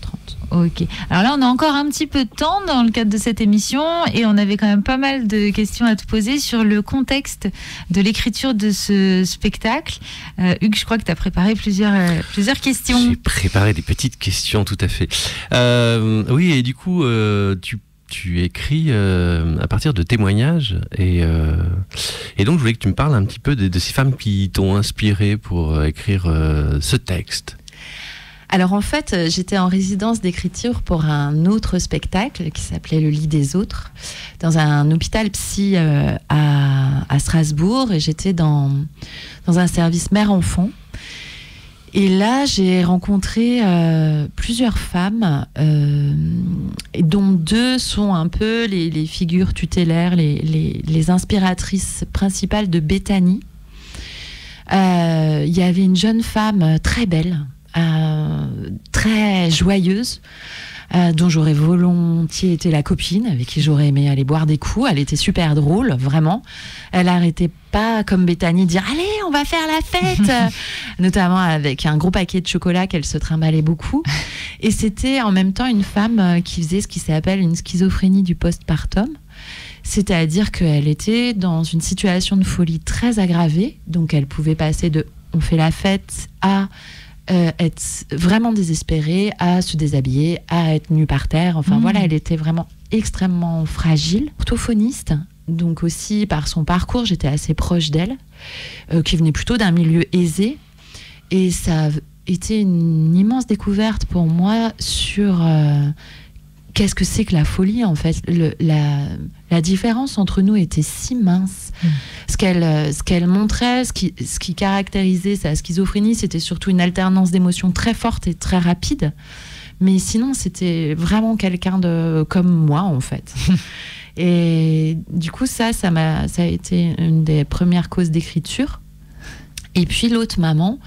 Ok, alors là on a encore un petit peu de temps dans le cadre de cette émission et on avait quand même pas mal de questions à te poser sur le contexte de l'écriture de ce spectacle. Hugues, je crois que tu as préparé plusieurs questions. J'ai préparé des petites questions, tout à fait. Oui, et du coup, tu écris à partir de témoignages et donc je voulais que tu me parles un petit peu de ces femmes qui t'ont inspiré pour écrire ce texte. Alors en fait, j'étais en résidence d'écriture pour un autre spectacle qui s'appelait Le lit des autres, dans un hôpital psy à Strasbourg, et j'étais dans un service mère-enfant. Et là, j'ai rencontré plusieurs femmes, dont 2 sont un peu les figures tutélaires, les inspiratrices principales de Bethany. Il y avait une jeune femme très belle, très joyeuse, dont j'aurais volontiers été la copine, avec qui j'aurais aimé aller boire des coups. Elle était super drôle, vraiment. Elle arrêtait pas, comme Bethany, de dire « Allez, on va faire la fête !» Notamment avec un gros paquet de chocolat qu'elle se trimballait beaucoup. Et c'était en même temps une femme qui faisait ce qui s'appelle une schizophrénie du postpartum. C'est-à-dire qu'elle était dans une situation de folie très aggravée. Donc elle pouvait passer de « on fait la fête » à être vraiment désespérée, à se déshabiller, à être nue par terre. Enfin voilà, elle était vraiment extrêmement fragile. Orthophoniste, donc aussi par son parcours, j'étais assez proche d'elle, qui venait plutôt d'un milieu aisé. Et ça a été une immense découverte pour moi sur qu'est-ce que c'est que la folie, en fait. La différence entre nous était si mince. Ce qu'elle montrait, ce qui caractérisait sa schizophrénie, c'était surtout une alternance d'émotions très forte et très rapide. Mais sinon, c'était vraiment quelqu'un comme moi, en fait. Et du coup, ça a été une des premières causes d'écriture. Et puis l'autre maman,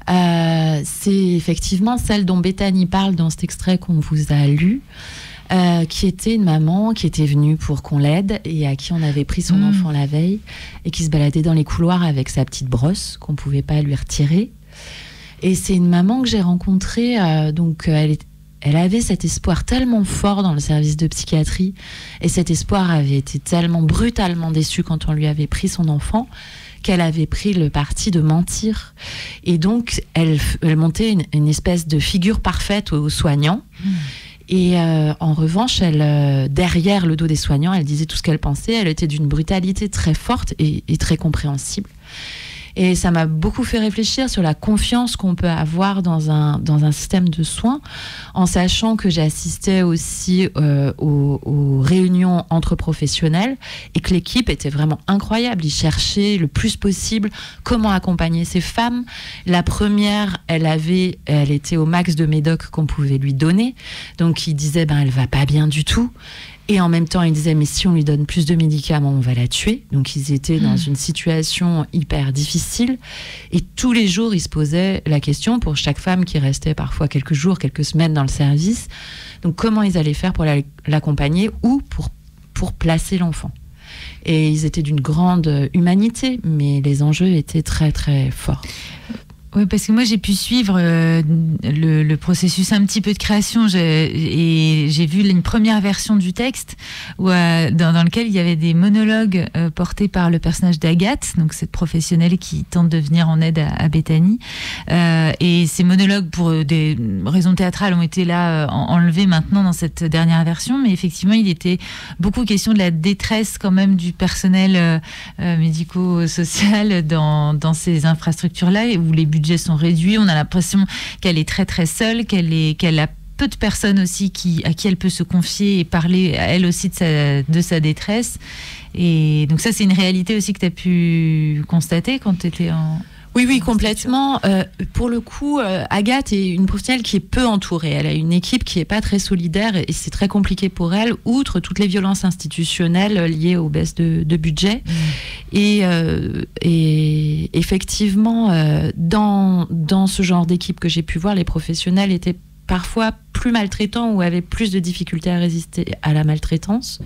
c'est effectivement celle dont Bethany parle dans cet extrait qu'on vous a lu, qui était une maman qui était venue pour qu'on l'aide et à qui on avait pris son enfant la veille et qui se baladait dans les couloirs avec sa petite brosse qu'on ne pouvait pas lui retirer. Et c'est une maman que j'ai rencontrée, donc elle avait cet espoir tellement fort dans le service de psychiatrie, et cet espoir avait été tellement brutalement déçu quand on lui avait pris son enfant, qu'elle avait pris le parti de mentir. Et donc, elle montait une espèce de figure parfaite aux soignants. Et en revanche, derrière le dos des soignants, elle disait tout ce qu'elle pensait. Elle était d'une brutalité très forte et très compréhensible. Et ça m'a beaucoup fait réfléchir sur la confiance qu'on peut avoir dans un système de soins, en sachant que j'ai assisté aussi aux réunions entre professionnels et que l'équipe était vraiment incroyable. Ils cherchaient le plus possible comment accompagner ces femmes. La première, elle était au max de médoc qu'on pouvait lui donner. Donc, ils disaient, elle va pas bien du tout. Et en même temps, ils disaient, mais si on lui donne plus de médicaments, on va la tuer. Donc, ils étaient dans une situation hyper difficile. Et tous les jours, ils se posaient la question, pour chaque femme qui restait parfois quelques jours, quelques semaines dans le service, donc comment ils allaient faire pour l'accompagner ou pour placer l'enfant. Et ils étaient d'une grande humanité, mais les enjeux étaient très, très forts. Oui, parce que moi, j'ai pu suivre le processus un petit peu de création et j'ai vu une première version du texte dans lequel il y avait des monologues portés par le personnage d'Agathe, donc cette professionnelle qui tente de venir en aide à Bethany. Et ces monologues, pour des raisons théâtrales, ont été là enlevés maintenant dans cette dernière version. Mais effectivement, il était beaucoup question de la détresse quand même du personnel médico-social dans ces infrastructures-là, où les budgets sont réduits. On a l'impression qu'elle est très très seule, qu'elle a peu de personnes aussi à qui elle peut se confier et parler elle aussi de sa détresse. Et donc ça, c'est une réalité aussi que tu as pu constater quand tu étais en... Oui, complètement. Pour le coup, Agathe est une professionnelle qui est peu entourée. Elle a une équipe qui n'est pas très solidaire et c'est très compliqué pour elle, outre toutes les violences institutionnelles liées aux baisses de budget. Et effectivement, dans ce genre d'équipe que j'ai pu voir, les professionnels étaient parfois plus maltraitants ou avaient plus de difficultés à résister à la maltraitance.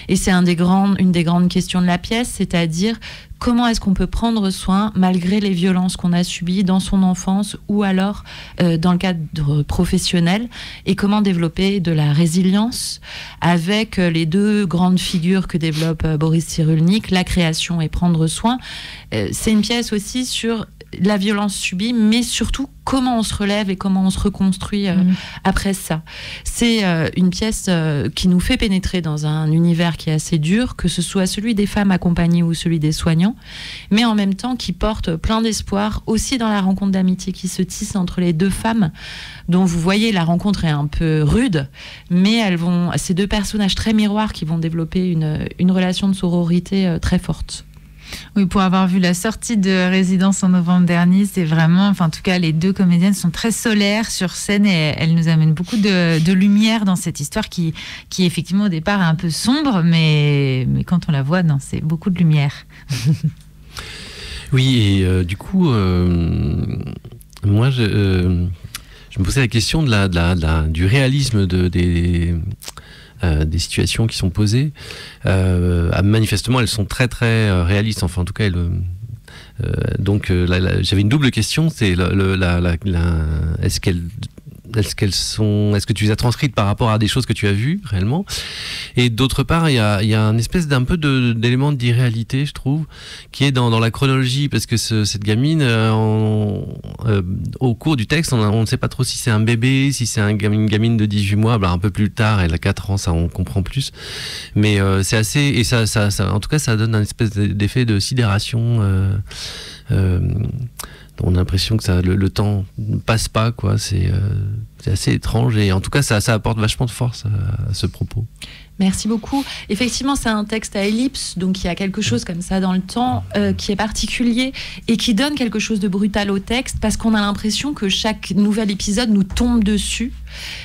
Et c'est une des grandes questions de la pièce, c'est-à-dire comment est-ce qu'on peut prendre soin malgré les violences qu'on a subies dans son enfance ou alors dans le cadre professionnel, et comment développer de la résilience avec les deux grandes figures que développe Boris Cyrulnik, la création et prendre soin. C'est une pièce aussi sur la violence subie, mais surtout comment on se relève et comment on se reconstruit après ça. C'est une pièce qui nous fait pénétrer dans un univers qui est assez dur, que ce soit celui des femmes accompagnées ou celui des soignants, mais en même temps qui porte plein d'espoir, aussi dans la rencontre d'amitié qui se tisse entre les deux femmes, dont vous voyez la rencontre est un peu rude, mais ces deux personnages très miroirs qui vont développer une relation de sororité très forte. Oui, pour avoir vu la sortie de Résidence en novembre dernier, c'est vraiment, en tout cas, les deux comédiennes sont très solaires sur scène et elles nous amènent beaucoup de lumière dans cette histoire qui effectivement au départ est un peu sombre, mais quand on la voit, non, c'est beaucoup de lumière. Oui, et du coup, moi, je me posais la question du réalisme des situations qui sont posées. Manifestement, elles sont très très réalistes. Enfin, en tout cas, donc j'avais une double question. C'est est-ce que tu les as transcrites par rapport à des choses que tu as vues réellement? Et d'autre part, il y a une espèce d'un peu d'élément d'irréalité, je trouve, qui est dans la chronologie, parce que cette gamine, au cours du texte, on ne sait pas trop si c'est un bébé, si c'est une gamine de 18 mois, un peu plus tard, elle a 4 ans, ça on comprend plus. Mais c'est assez, et ça, en tout cas, ça donne un espèce d'effet de sidération. On a l'impression que le temps ne passe pas, quoi. C'est assez étrange, et en tout cas ça apporte vachement de force à ce propos. Merci beaucoup. Effectivement, c'est un texte à ellipse, donc il y a quelque chose comme ça dans le temps qui est particulier et qui donne quelque chose de brutal au texte, parce qu'on a l'impression que chaque nouvel épisode nous tombe dessus.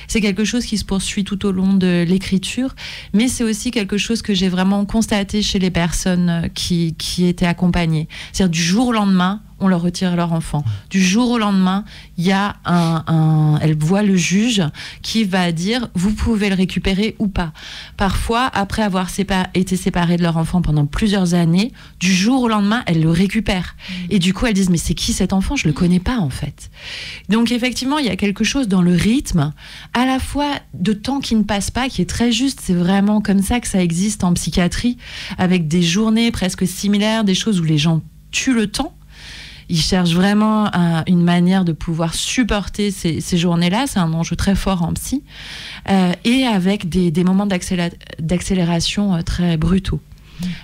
C'est quelque chose qui se poursuit tout au long de l'écriture, mais c'est aussi quelque chose que j'ai vraiment constaté chez les personnes qui étaient accompagnées. C'est-à-dire du jour au lendemain, on leur retire leur enfant. Du jour au lendemain, il y a elle voit le juge qui va dire vous pouvez le récupérer ou pas. Parfois, après avoir été séparés de leur enfant pendant plusieurs années, du jour au lendemain, elles le récupèrent. Et du coup, elles disent mais c'est qui cet enfant? Je le connais pas en fait. Donc effectivement, il y a quelque chose dans le rythme, à la fois de temps qui ne passe pas, qui est très juste. C'est vraiment comme ça que ça existe en psychiatrie, avec des journées presque similaires, des choses où les gens tuent le temps. Ils cherchent vraiment une manière de pouvoir supporter ces journées-là. C'est un enjeu très fort en psy. Et avec des moments d'accélération très brutaux.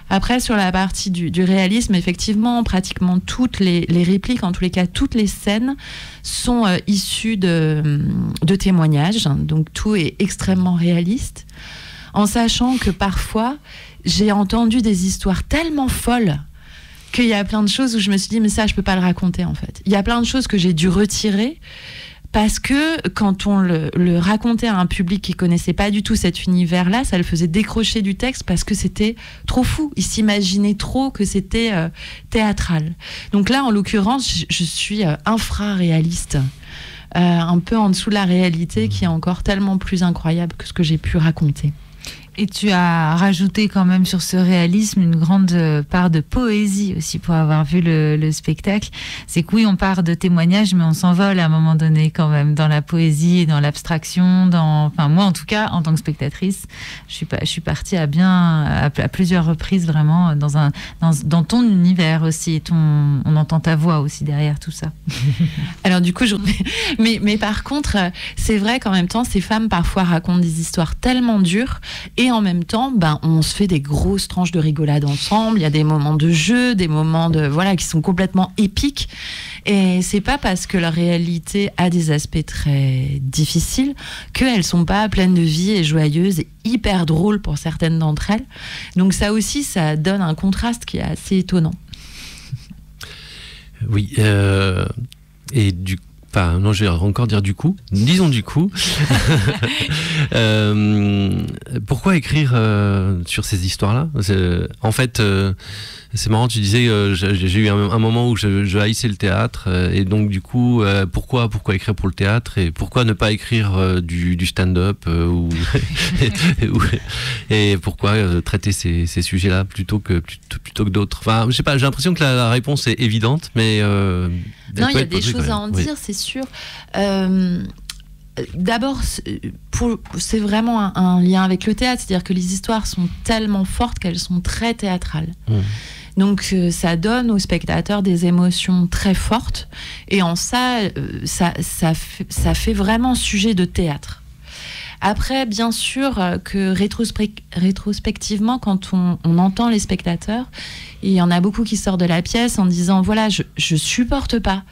Après, sur la partie du réalisme, effectivement, pratiquement toutes les répliques, en tous les cas, toutes les scènes sont issues de témoignages. Donc, tout est extrêmement réaliste. En sachant que parfois, j'ai entendu des histoires tellement folles qu'il y a plein de choses où je me suis dit, mais ça, je peux pas le raconter, en fait. Il y a plein de choses que j'ai dû retirer parce que quand on le racontait à un public qui connaissait pas du tout cet univers-là, ça le faisait décrocher du texte parce que c'était trop fou. Il s'imaginait trop que c'était théâtral. Donc là, en l'occurrence, je suis infra-réaliste. Un peu en dessous de la réalité qui est encore tellement plus incroyable que ce que j'ai pu raconter. Et tu as rajouté quand même sur ce réalisme une grande part de poésie aussi pour avoir vu le spectacle. C'est que oui, on part de témoignages, mais on s'envole à un moment donné quand même dans la poésie et dans l'abstraction. Enfin, moi, en tout cas, en tant que spectatrice, je suis partie à plusieurs reprises vraiment dans ton univers aussi. On entend ta voix aussi derrière tout ça. Alors du coup, mais par contre, c'est vrai qu'en même temps, ces femmes parfois racontent des histoires tellement dures et en même temps, on se fait des grosses tranches de rigolade ensemble. Il y a des moments de jeu, des moments qui sont complètement épiques. Et c'est pas parce que la réalité a des aspects très difficiles qu'elles sont pas pleines de vie et joyeuses et hyper drôles pour certaines d'entre elles. Donc ça aussi, ça donne un contraste qui est assez étonnant. Oui, et non, je vais encore dire du coup. Disons du coup. Pourquoi écrire sur ces histoires-là ? En fait, c'est marrant, tu disais, j'ai eu un moment où je haïssais le théâtre, et donc du coup, pourquoi écrire pour le théâtre et pourquoi ne pas écrire du stand-up et pourquoi traiter ces sujets-là plutôt que d'autres. Enfin, je sais pas, j'ai l'impression que la réponse est évidente, mais non, il y a des choses à en dire, c'est sûr. D'abord, c'est vraiment un lien avec le théâtre, c'est-à-dire que les histoires sont tellement fortes qu'elles sont très théâtrales. Donc ça donne aux spectateurs des émotions très fortes, et en ça fait vraiment sujet de théâtre. Après, bien sûr que rétrospectivement, quand on entend les spectateurs, il y en a beaucoup qui sortent de la pièce en disant, voilà, je supporte pas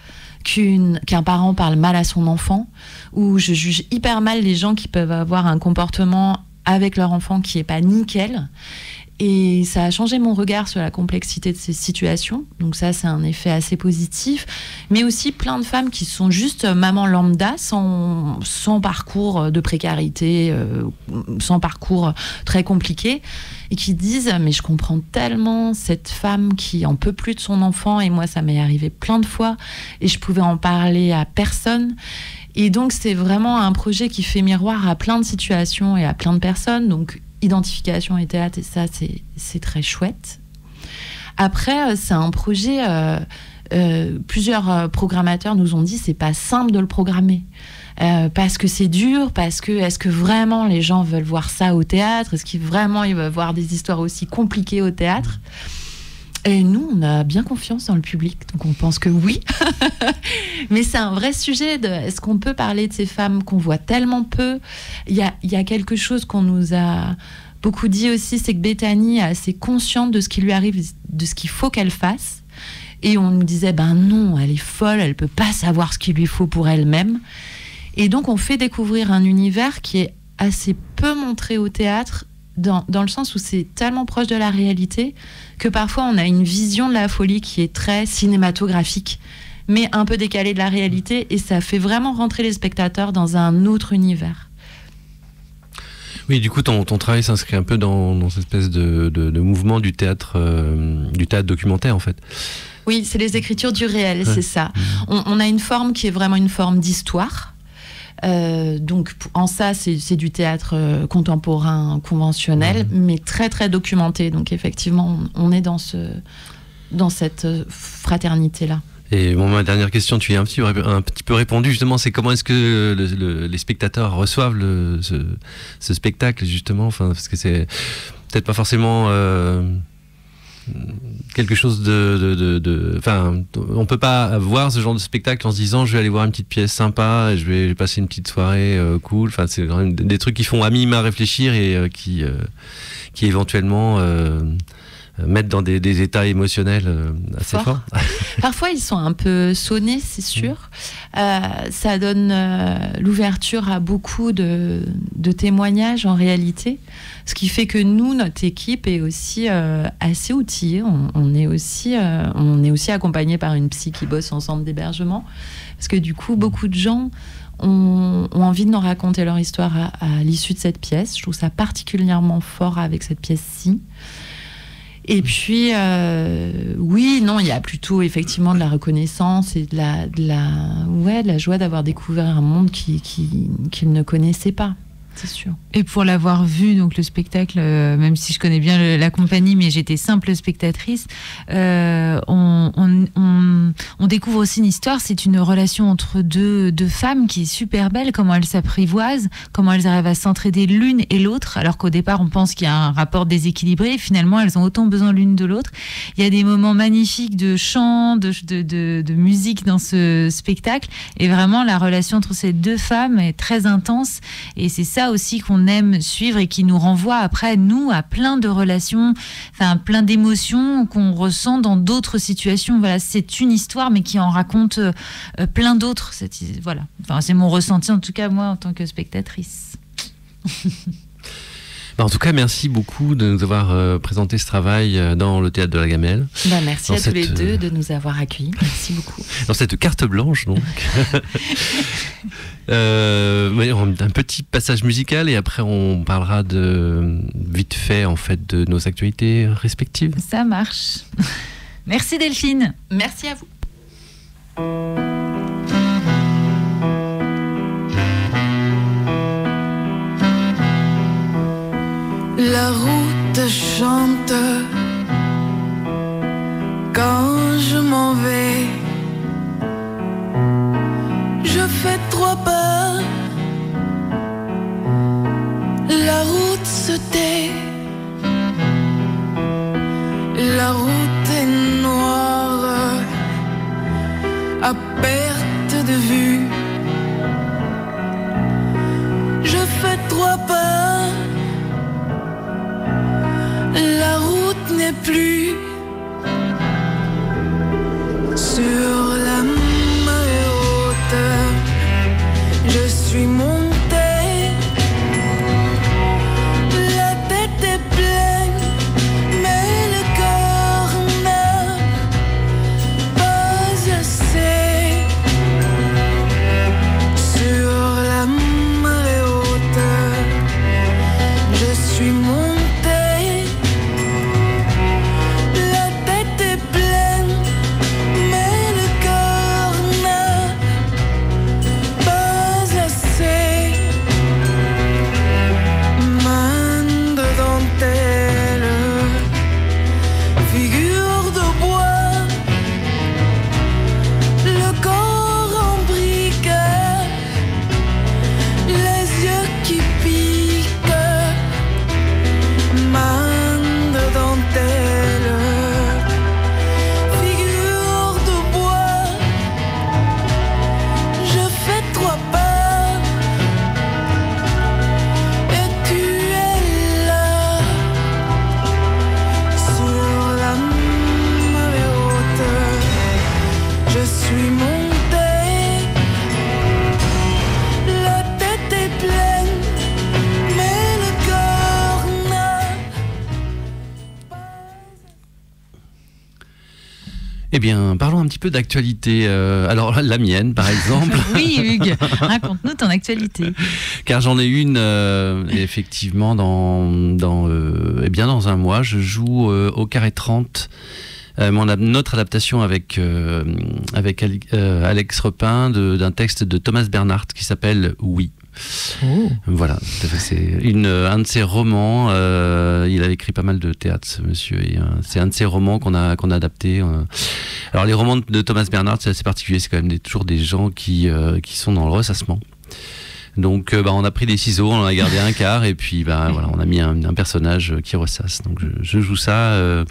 qu'un parent parle mal à son enfant, ou je juge hyper mal les gens qui peuvent avoir un comportement avec leur enfant qui est pas nickel. Et ça a changé mon regard sur la complexité de ces situations. Donc ça, c'est un effet assez positif. Mais aussi plein de femmes qui sont juste maman lambda, sans parcours de précarité, sans parcours très compliqué, et qui disent « mais je comprends tellement cette femme qui en peut plus de son enfant, et moi, ça m'est arrivé plein de fois, et je pouvais en parler à personne ». Et donc, c'est vraiment un projet qui fait miroir à plein de situations et à plein de personnes. Donc, identification et théâtre, et ça, c'est très chouette. Après, c'est un projet... plusieurs programmateurs nous ont dit c'est pas simple de le programmer. Parce que c'est dur, parce que est-ce que vraiment les gens veulent voir ça au théâtre ? Est-ce qu'ils vraiment ils veulent voir des histoires aussi compliquées au théâtre ? Et nous, on a bien confiance dans le public, donc on pense que oui. Mais c'est un vrai sujet est-ce qu'on peut parler de ces femmes qu'on voit tellement peu ? Il y a quelque chose qu'on nous a beaucoup dit aussi, c'est que Bethany est assez consciente de ce qui lui arrive, de ce qu'il faut qu'elle fasse. Et on nous disait, non, elle est folle, elle peut pas savoir ce qu'il lui faut pour elle-même. Et donc, on fait découvrir un univers qui est assez peu montré au théâtre, dans le sens où c'est tellement proche de la réalité que parfois on a une vision de la folie qui est très cinématographique, mais un peu décalée de la réalité, et ça fait vraiment rentrer les spectateurs dans un autre univers. Oui, du coup, ton travail s'inscrit un peu dans cette espèce de mouvement du théâtre documentaire, en fait. Oui, c'est les écritures du réel, c'est ça. On a une forme qui est vraiment une forme d'histoire. Donc en ça c'est du théâtre contemporain conventionnel, mais très très documenté. Donc effectivement on est dans cette fraternité là. Et ma dernière question, tu y as un petit peu répondu justement, c'est comment est-ce que les spectateurs reçoivent ce spectacle justement, parce que c'est peut-être pas forcément quelque chose on peut pas voir ce genre de spectacle en se disant je vais aller voir une petite pièce sympa et je vais passer une petite soirée cool. C'est quand même des trucs qui font à minima réfléchir et qui éventuellement mettre dans des états émotionnels assez forts. Parfois, ils sont un peu sonnés, c'est sûr. Ça donne l'ouverture à beaucoup de témoignages en réalité. Ce qui fait que nous, notre équipe est aussi assez outillée. On est aussi accompagné par une psy qui bosse en centre d'hébergement. Parce que du coup, beaucoup de gens ont envie de nous raconter leur histoire à l'issue de cette pièce. Je trouve ça particulièrement fort avec cette pièce-ci. Et puis, oui, non, il y a plutôt effectivement de la reconnaissance et de la joie d'avoir découvert un monde qu'ils ne connaissaient pas. C'est sûr. Et pour l'avoir vu, donc le spectacle, même si je connais bien la compagnie, mais j'étais simple spectatrice, on découvre aussi une histoire. C'est une relation entre deux femmes qui est super belle, comment elles s'apprivoisent, comment elles arrivent à s'entraider l'une et l'autre, alors qu'au départ on pense qu'il y a un rapport déséquilibré, et finalement elles ont autant besoin l'une de l'autre. Il y a des moments magnifiques de chant, de musique dans ce spectacle, et vraiment la relation entre ces deux femmes est très intense, et c'est ça aussi qu'on aime suivre et qui nous renvoie après, nous, à plein de relations, enfin plein d'émotions qu'on ressent dans d'autres situations. Voilà, c'est une histoire, mais qui en raconte plein d'autres. Voilà, enfin, c'est mon ressenti, en tout cas, moi, en tant que spectatrice. En tout cas, merci beaucoup de nous avoir présenté ce travail dans le Théâtre de la Gamelle. Merci à tous les deux de nous avoir accueillis. Merci beaucoup. Dans cette carte blanche, donc. Un petit passage musical et après on parlera vite fait en fait de nos actualités respectives. Ça marche. Merci Delphine. Merci à vous. La route chante quand je m'en vais. Je fais 3 pas, la route se tait, la route est noire, à perte de vue. Je fais 3 pas, la route n'est plus sur la marée haute. Je suis montée, la tête est pleine, mais le corps n'a pas assez. Sur la marée haute, je suis montée, la tête est pleine, mais le corps n'a pas assez. Main de dentelle, figure de bois, le corps en brique, les yeux qui piquent. Main de dentelle, figure de bois, je fais 3 pas et tu es là. Sur la marée haute, je suis montée, la tête est pleine, mais le corps n'a pas. Eh bien, parlons un petit peu d'actualité. Alors, la mienne, par exemple. Oui, Hugues, raconte-nous ton actualité. Car j'en ai une, effectivement, dans un mois. Je joue au Carré 30. Notre adaptation avec Alex Repin d'un texte de Thomas Bernhardt qui s'appelle Oui. Oh. Voilà, c'est un de ses romans. Il a écrit pas mal de théâtre, ce monsieur. Et, c'est un de ses romans qu'on a adapté. Alors les romans de Thomas Bernhardt, c'est assez particulier. C'est quand même toujours des gens qui sont dans le ressassement. Donc on a pris des ciseaux, on en a gardé un quart et puis voilà, on a mis un personnage qui ressasse. Donc je joue ça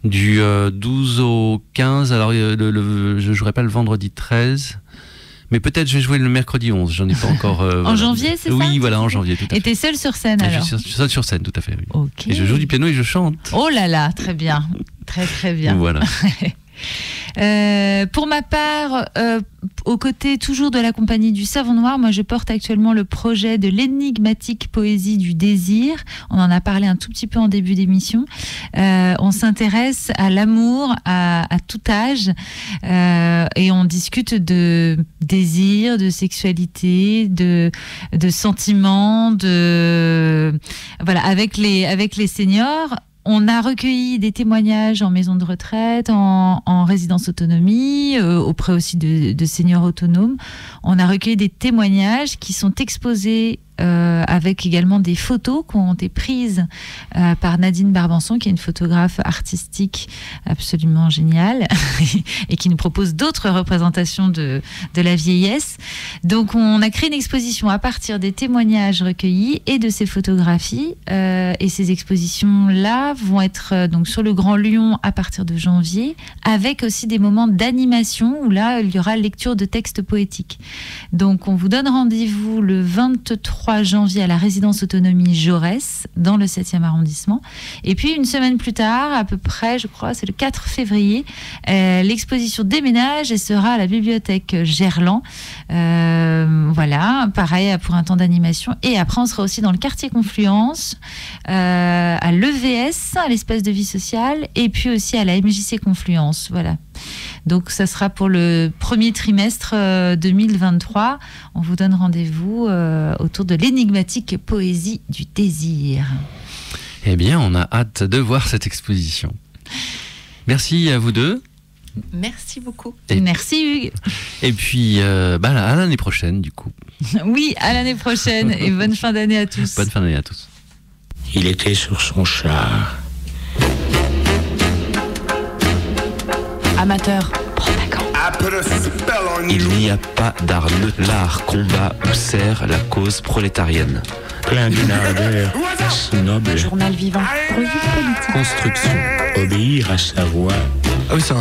du 12 au 15. Alors je jouerai pas le vendredi 13. Mais peut-être je vais jouer le mercredi 11, j'en ai pas encore... En janvier, c'est ça? Oui, voilà, en janvier, tout à fait. Et t'es seul sur scène alors? Je suis seul sur scène, tout à fait, oui. Ok. Et je joue du piano et je chante. Oh là là, très bien. Très très bien. Voilà. Pour ma part, aux côtés toujours de la compagnie du Savon Noir, moi je porte actuellement le projet de l'énigmatique poésie du désir. On en a parlé un tout petit peu en début d'émission. On s'intéresse à l'amour à tout âge et on discute de désir, de sexualité, de sentiments, voilà, avec les seniors. On a recueilli des témoignages en maison de retraite, en résidence autonomie, auprès aussi de seniors autonomes. On a recueilli des témoignages qui sont exposés avec également des photos qui ont été prises par Nadine Barbanson, qui est une photographe artistique absolument géniale et qui nous propose d'autres représentations de la vieillesse. Donc on a créé une exposition à partir des témoignages recueillis et de ces photographies, et ces expositions-là vont être donc sur le Grand Lyon à partir de janvier, avec aussi des moments d'animation où là il y aura lecture de textes poétiques. Donc on vous donne rendez-vous le 23 janvier à la résidence autonomie Jaurès dans le 7e arrondissement, et puis une semaine plus tard, à peu près, je crois, c'est le 4 février, l'exposition déménage et sera à la bibliothèque Gerland, voilà, pareil pour un temps d'animation. Et après on sera aussi dans le quartier Confluence, à l'EVS, à l'espace de vie sociale, et puis aussi à la MJC Confluence, voilà. Donc ça sera pour le premier trimestre 2023. On vous donne rendez-vous autour de l'énigmatique poésie du désir. Eh bien, on a hâte de voir cette exposition. Merci à vous deux. Merci beaucoup. Merci Hugues. Et puis, à l'année prochaine, du coup. Oui, à l'année prochaine et bonne fin d'année à tous. Bonne fin d'année à tous. Il était sur son char. Amateur, prends ta gant. Il n'y a pas d'art neutre. L'art combat ou sert la cause prolétarienne. Plein d'une ardeur si noble. Journal vivant. Revue politique. Construction. Obéir à sa voix. Ah oui, c'est un